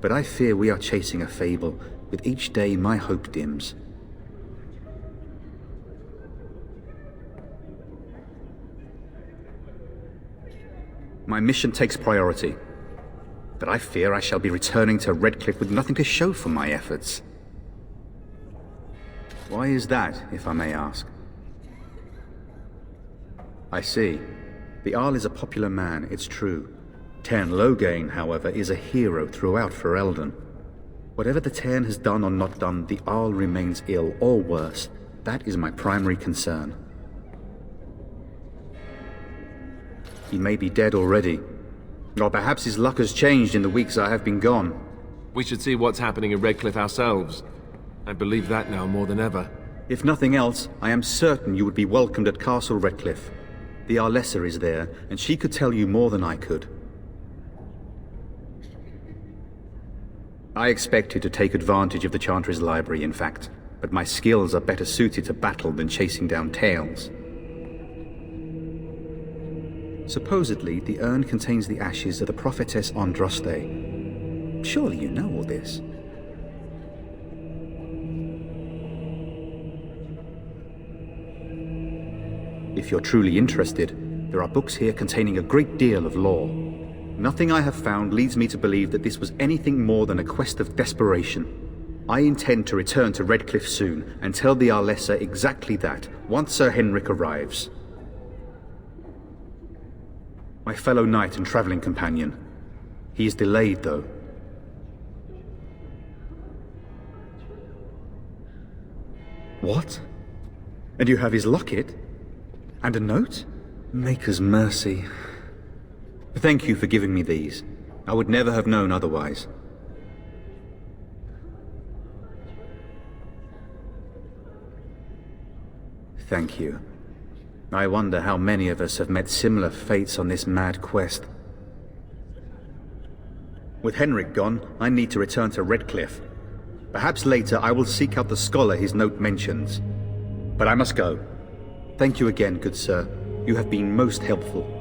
but I fear we are chasing a fable. With each day, my hope dims. My mission takes priority. But I fear I shall be returning to Redcliffe with nothing to show for my efforts. Why is that, if I may ask? I see. The Arl is a popular man, it's true. Cairn Loghain, however, is a hero throughout Ferelden. Whatever the Cairn has done or not done, the Arl remains ill, or worse. That is my primary concern. He may be dead already. Or perhaps his luck has changed in the weeks I have been gone. We should see what's happening in Redcliffe ourselves. I believe that now more than ever. If nothing else, I am certain you would be welcomed at Castle Redcliffe. The Arlessa is there, and she could tell you more than I could. I expected to take advantage of the Chantry's library, in fact, but my skills are better suited to battle than chasing down tales. Supposedly, the urn contains the ashes of the prophetess Andraste. Surely you know all this. If you're truly interested, there are books here containing a great deal of lore. Nothing I have found leads me to believe that this was anything more than a quest of desperation. I intend to return to Redcliffe soon and tell the Arlessa exactly that, once Sir Henrik arrives. My fellow knight and travelling companion. He is delayed, though. What? And you have his locket? And a note? Maker's mercy. Thank you for giving me these. I would never have known otherwise. Thank you. I wonder how many of us have met similar fates on this mad quest. With Henrik gone, I need to return to Redcliffe. Perhaps later I will seek out the scholar his note mentions. But I must go. Thank you again, good sir. You have been most helpful.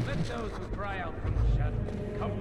Let those who cry out from the shadows come.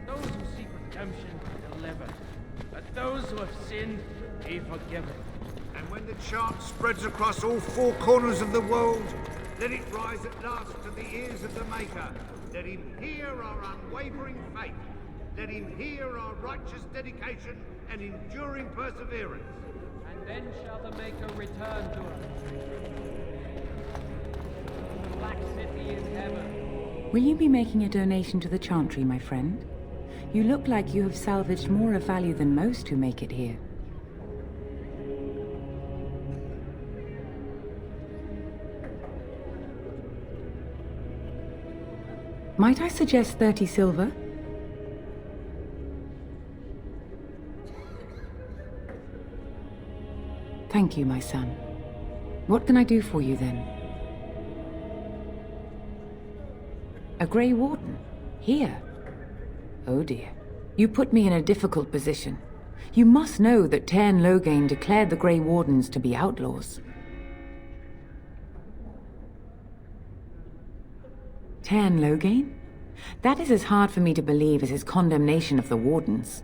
Those who seek redemption be delivered. Let those who have sinned be forgiven. And when the chant spreads across all four corners of the world, let it rise at last to the ears of the Maker. Let him hear our unwavering faith. Let him hear our righteous dedication and enduring perseverance. And then shall the Maker return to us. The Black City is heaven. Will you be making a donation to the Chantry, my friend? You look like you have salvaged more of value than most who make it here. Might I suggest 30 silver? Thank you, my son. What can I do for you then? A Grey Warden? Here? Oh dear. You put me in a difficult position. You must know that Tairn Loghain declared the Grey Wardens to be outlaws. Tairn Loghain? That is as hard for me to believe as his condemnation of the Wardens.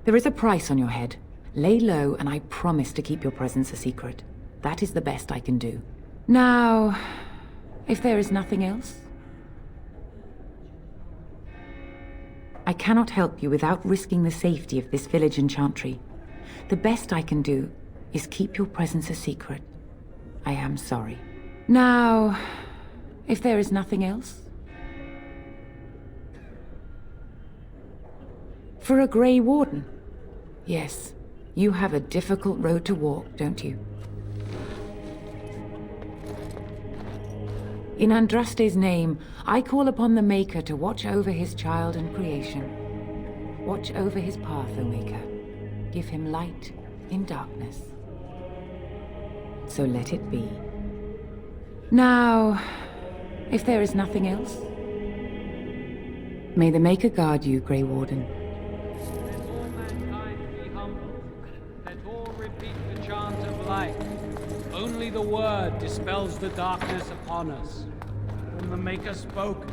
There is a price on your head. Lay low, and I promise to keep your presence a secret. That is the best I can do. Now, if there is nothing else, I cannot help you without risking the safety of this village and Chantry. The best I can do is keep your presence a secret. I am sorry. Now, if there is nothing else, for a Grey Warden, yes, you have a difficult road to walk, don't you? In Andraste's name, I call upon the Maker to watch over his child and creation. Watch over his path, O Maker. Give him light in darkness. So let it be. Now, if there is nothing else, may the Maker guard you, Grey Warden. Let all mankind be humble. Let all repeat the chant of life. Only the word dispels the darkness upon us. When the Maker spoke,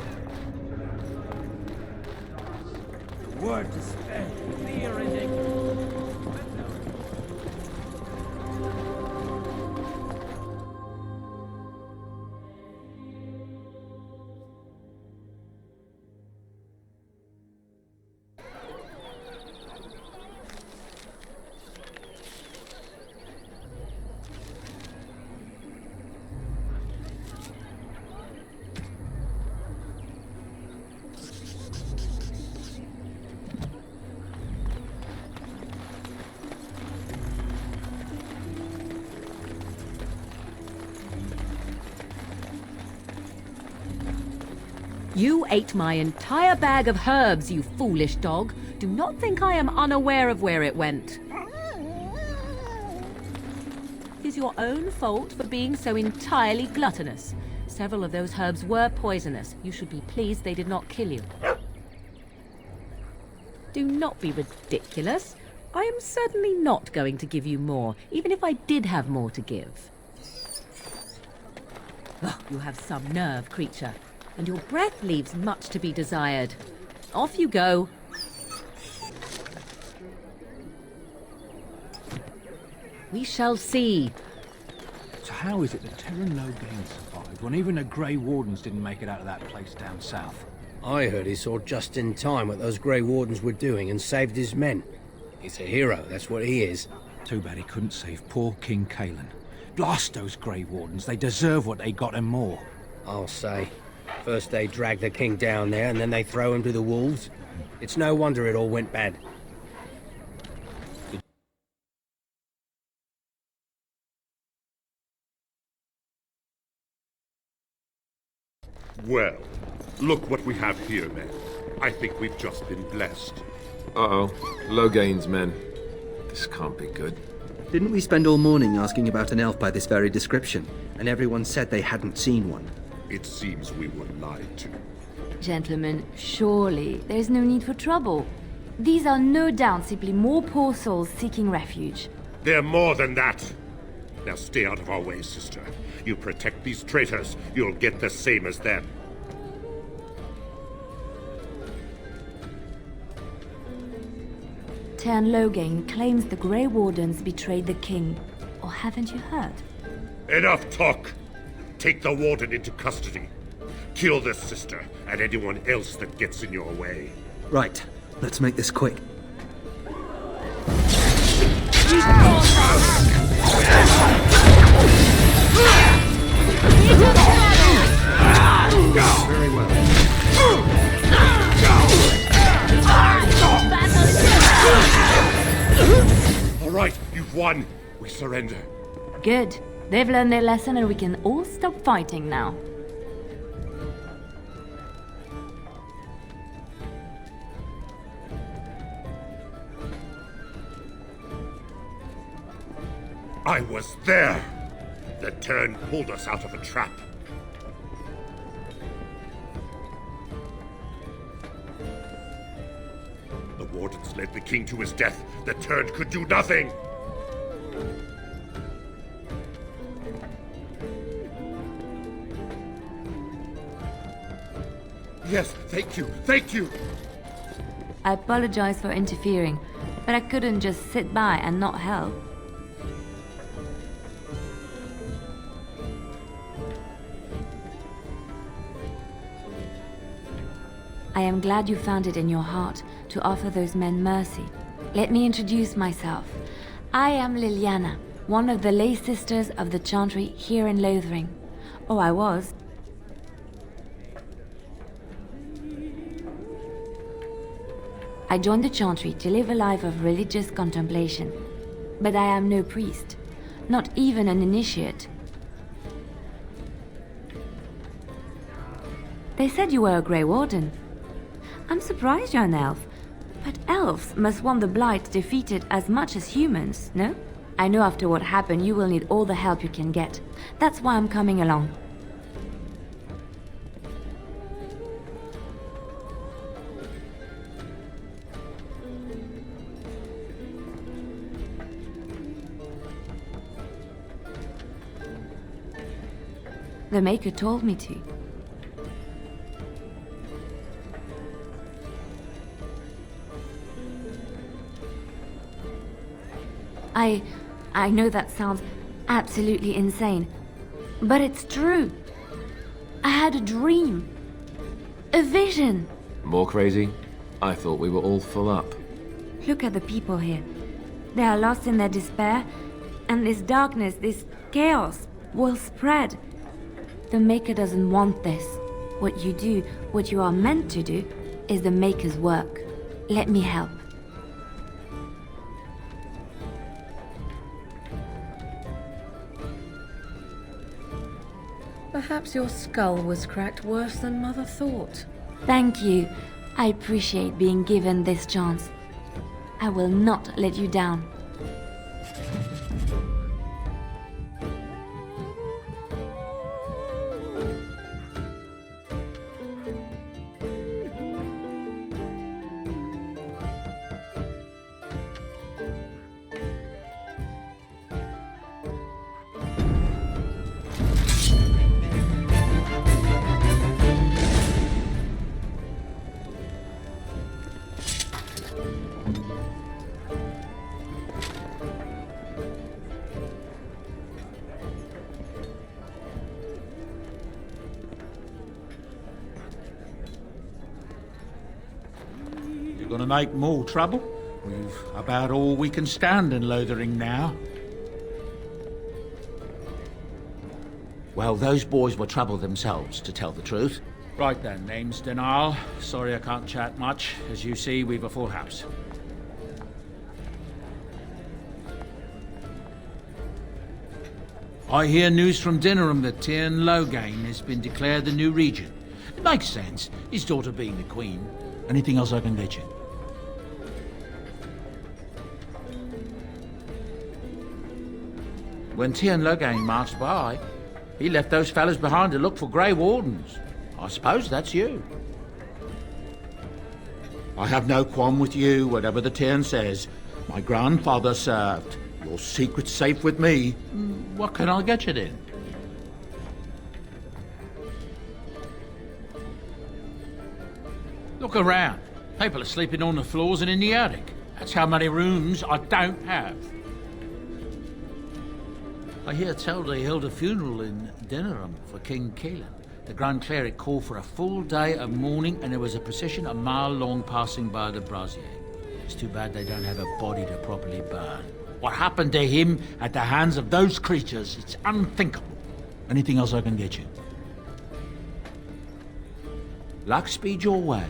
the word dispelled fear and ignorance. You ate my entire bag of herbs, you foolish dog. Do not think I am unaware of where it went. It is your own fault for being so entirely gluttonous. Several of those herbs were poisonous. You should be pleased they did not kill you. Do not be ridiculous. I am certainly not going to give you more, even if I did have more to give. Oh, you have some nerve, creature, and your breath leaves much to be desired. Off you go. We shall see. So how is it that Terran Logain survived when even the Grey Wardens didn't make it out of that place down south? I heard he saw just in time what those Grey Wardens were doing and saved his men. He's a hero, that's what he is. Too bad he couldn't save poor King Kalen. Blast those Grey Wardens, they deserve what they got and more. I'll say. First they drag the king down there and then they throw him to the wolves. It's no wonder it all went bad. Well, look what we have here, men. I think we've just been blessed. Uh-oh. Logain's men. This can't be good. Didn't we spend all morning asking about an elf by this very description, and everyone said they hadn't seen one? It seems we were lied to. Gentlemen, surely there's no need for trouble. These are no doubt simply more poor souls seeking refuge. They're more than that. Now stay out of our way, sister. You protect these traitors, you'll get the same as them. Tern Logain claims the Grey Wardens betrayed the king. Or haven't you heard? Enough talk! Take the warden into custody. Kill this sister and anyone else that gets in your way. Right, let's make this quick. Very well. All right, you've won. We surrender. Good. They've learned their lesson and we can all stop fighting now. I was there. The Tern pulled us out of a trap. The wardens led the king to his death. The Tern could do nothing. Yes, thank you, thank you! I apologize for interfering, but I couldn't just sit by and not help. I am glad you found it in your heart to offer those men mercy. Let me introduce myself. I am Liliana, one of the lay sisters of the Chantry here in Lothering. Oh, I was. I joined the Chantry to live a life of religious contemplation. But I am no priest, not even an initiate. They said you were a Grey Warden. I'm surprised you're an elf, but elves must want the Blight defeated as much as humans, no? I know after what happened you will need all the help you can get. That's why I'm coming along. The Maker told me to. I know that sounds absolutely insane, but it's true. I had a dream. A vision. More crazy? I thought we were all full up. Look at the people here. They are lost in their despair, and this darkness, this chaos, will spread. The Maker doesn't want this. What you do, what you are meant to do, is the Maker's work. Let me help. Perhaps Perhaps your skull was cracked worse than Mother thought. Thank you. I appreciate being given this chance. I will not let you down. You're gonna make more trouble? We've about all we can stand in Lothering now. Well, those boys were trouble themselves, to tell the truth. Right then, name's Denal. Sorry I can't chat much. As you see, we've a full house. I hear news from Dinnerham that Tyrn Loghain has been declared the new regent. It makes sense, his daughter being the queen. Anything else I can get you? When Tyrn Loghain marched by, he left those fellas behind to look for Grey Wardens. I suppose that's you. I have no qualm with you, whatever the Tyrn says. My grandfather served. Your secret's safe with me. What can I get you then? Look around. People are sleeping on the floors and in the attic. That's how many rooms I don't have. I hear tell they held a funeral in Dinnerham for King Caelan. The Grand Cleric called for a full day of mourning, and there was a procession a mile long passing by the brazier. It's too bad they don't have a body to properly burn. What happened to him at the hands of those creatures, it's unthinkable. Anything else I can get you? Luck speed your way.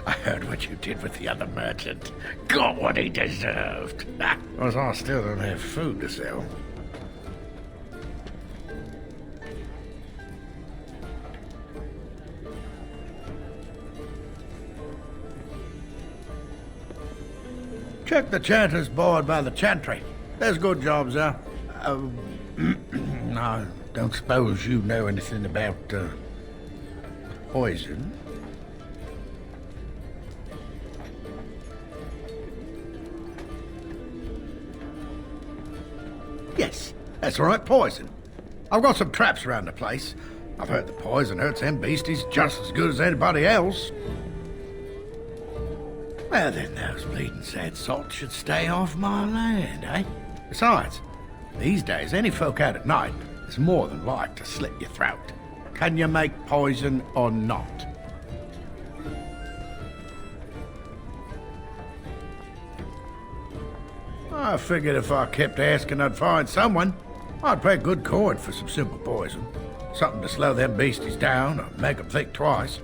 I heard what you did with the other merchant. Got what he deserved. Because I still don't have food to sell. Check the chanter's board by the chantry. There's good jobs there. I don't suppose you know anything about poison? Yes, that's right, poison. I've got some traps around the place. I've heard the poison hurts them beasties just as good as anybody else. Well, then those bleeding sad salts should stay off my land, eh? Besides, these days, any folk out at night is more than like to slit your throat. Can you make poison or not? I figured if I kept asking, I'd find someone. I'd pay good coin for some simple poison. Something to slow them beasties down or make them think twice.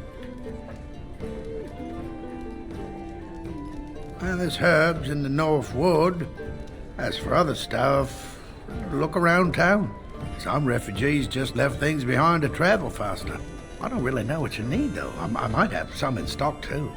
Well, there's herbs in the North Wood. As for other stuff, look around town. Some refugees just left things behind to travel faster. I don't really know what you need, though. I might have some in stock, too.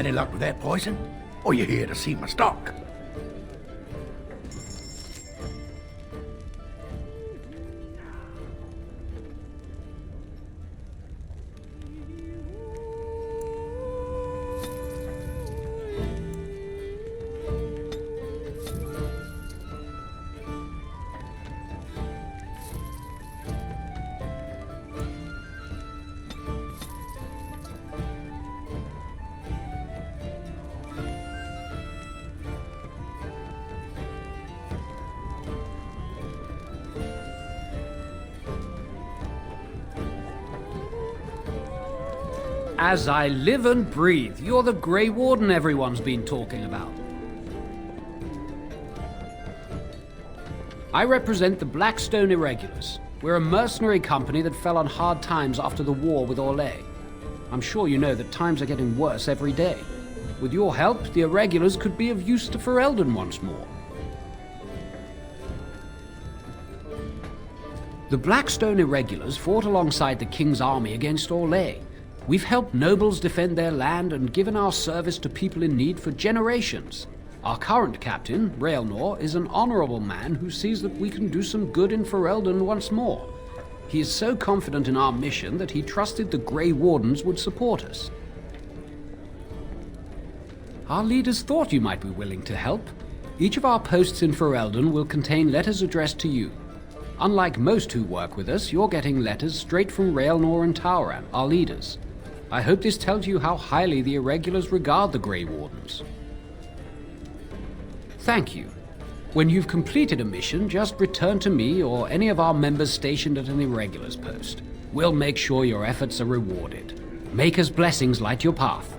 Any luck with that poison? Or you here to see my stock? As I live and breathe, you're the Grey Warden everyone's been talking about. I represent the Blackstone Irregulars. We're a mercenary company that fell on hard times after the war with Orlais. I'm sure you know that times are getting worse every day. With your help, the Irregulars could be of use to Ferelden once more. The Blackstone Irregulars fought alongside the King's army against Orlais. We've helped nobles defend their land and given our service to people in need for generations. Our current captain, Raelnor, is an honorable man who sees that we can do some good in Ferelden once more. He is so confident in our mission that he trusted the Grey Wardens would support us. Our leaders thought you might be willing to help. Each of our posts in Ferelden will contain letters addressed to you. Unlike most who work with us, you're getting letters straight from Raelnor and Tauran, our leaders. I hope this tells you how highly the Irregulars regard the Grey Wardens. Thank you. When you've completed a mission, just return to me or any of our members stationed at an Irregulars post. We'll make sure your efforts are rewarded. Maker's blessings light your path.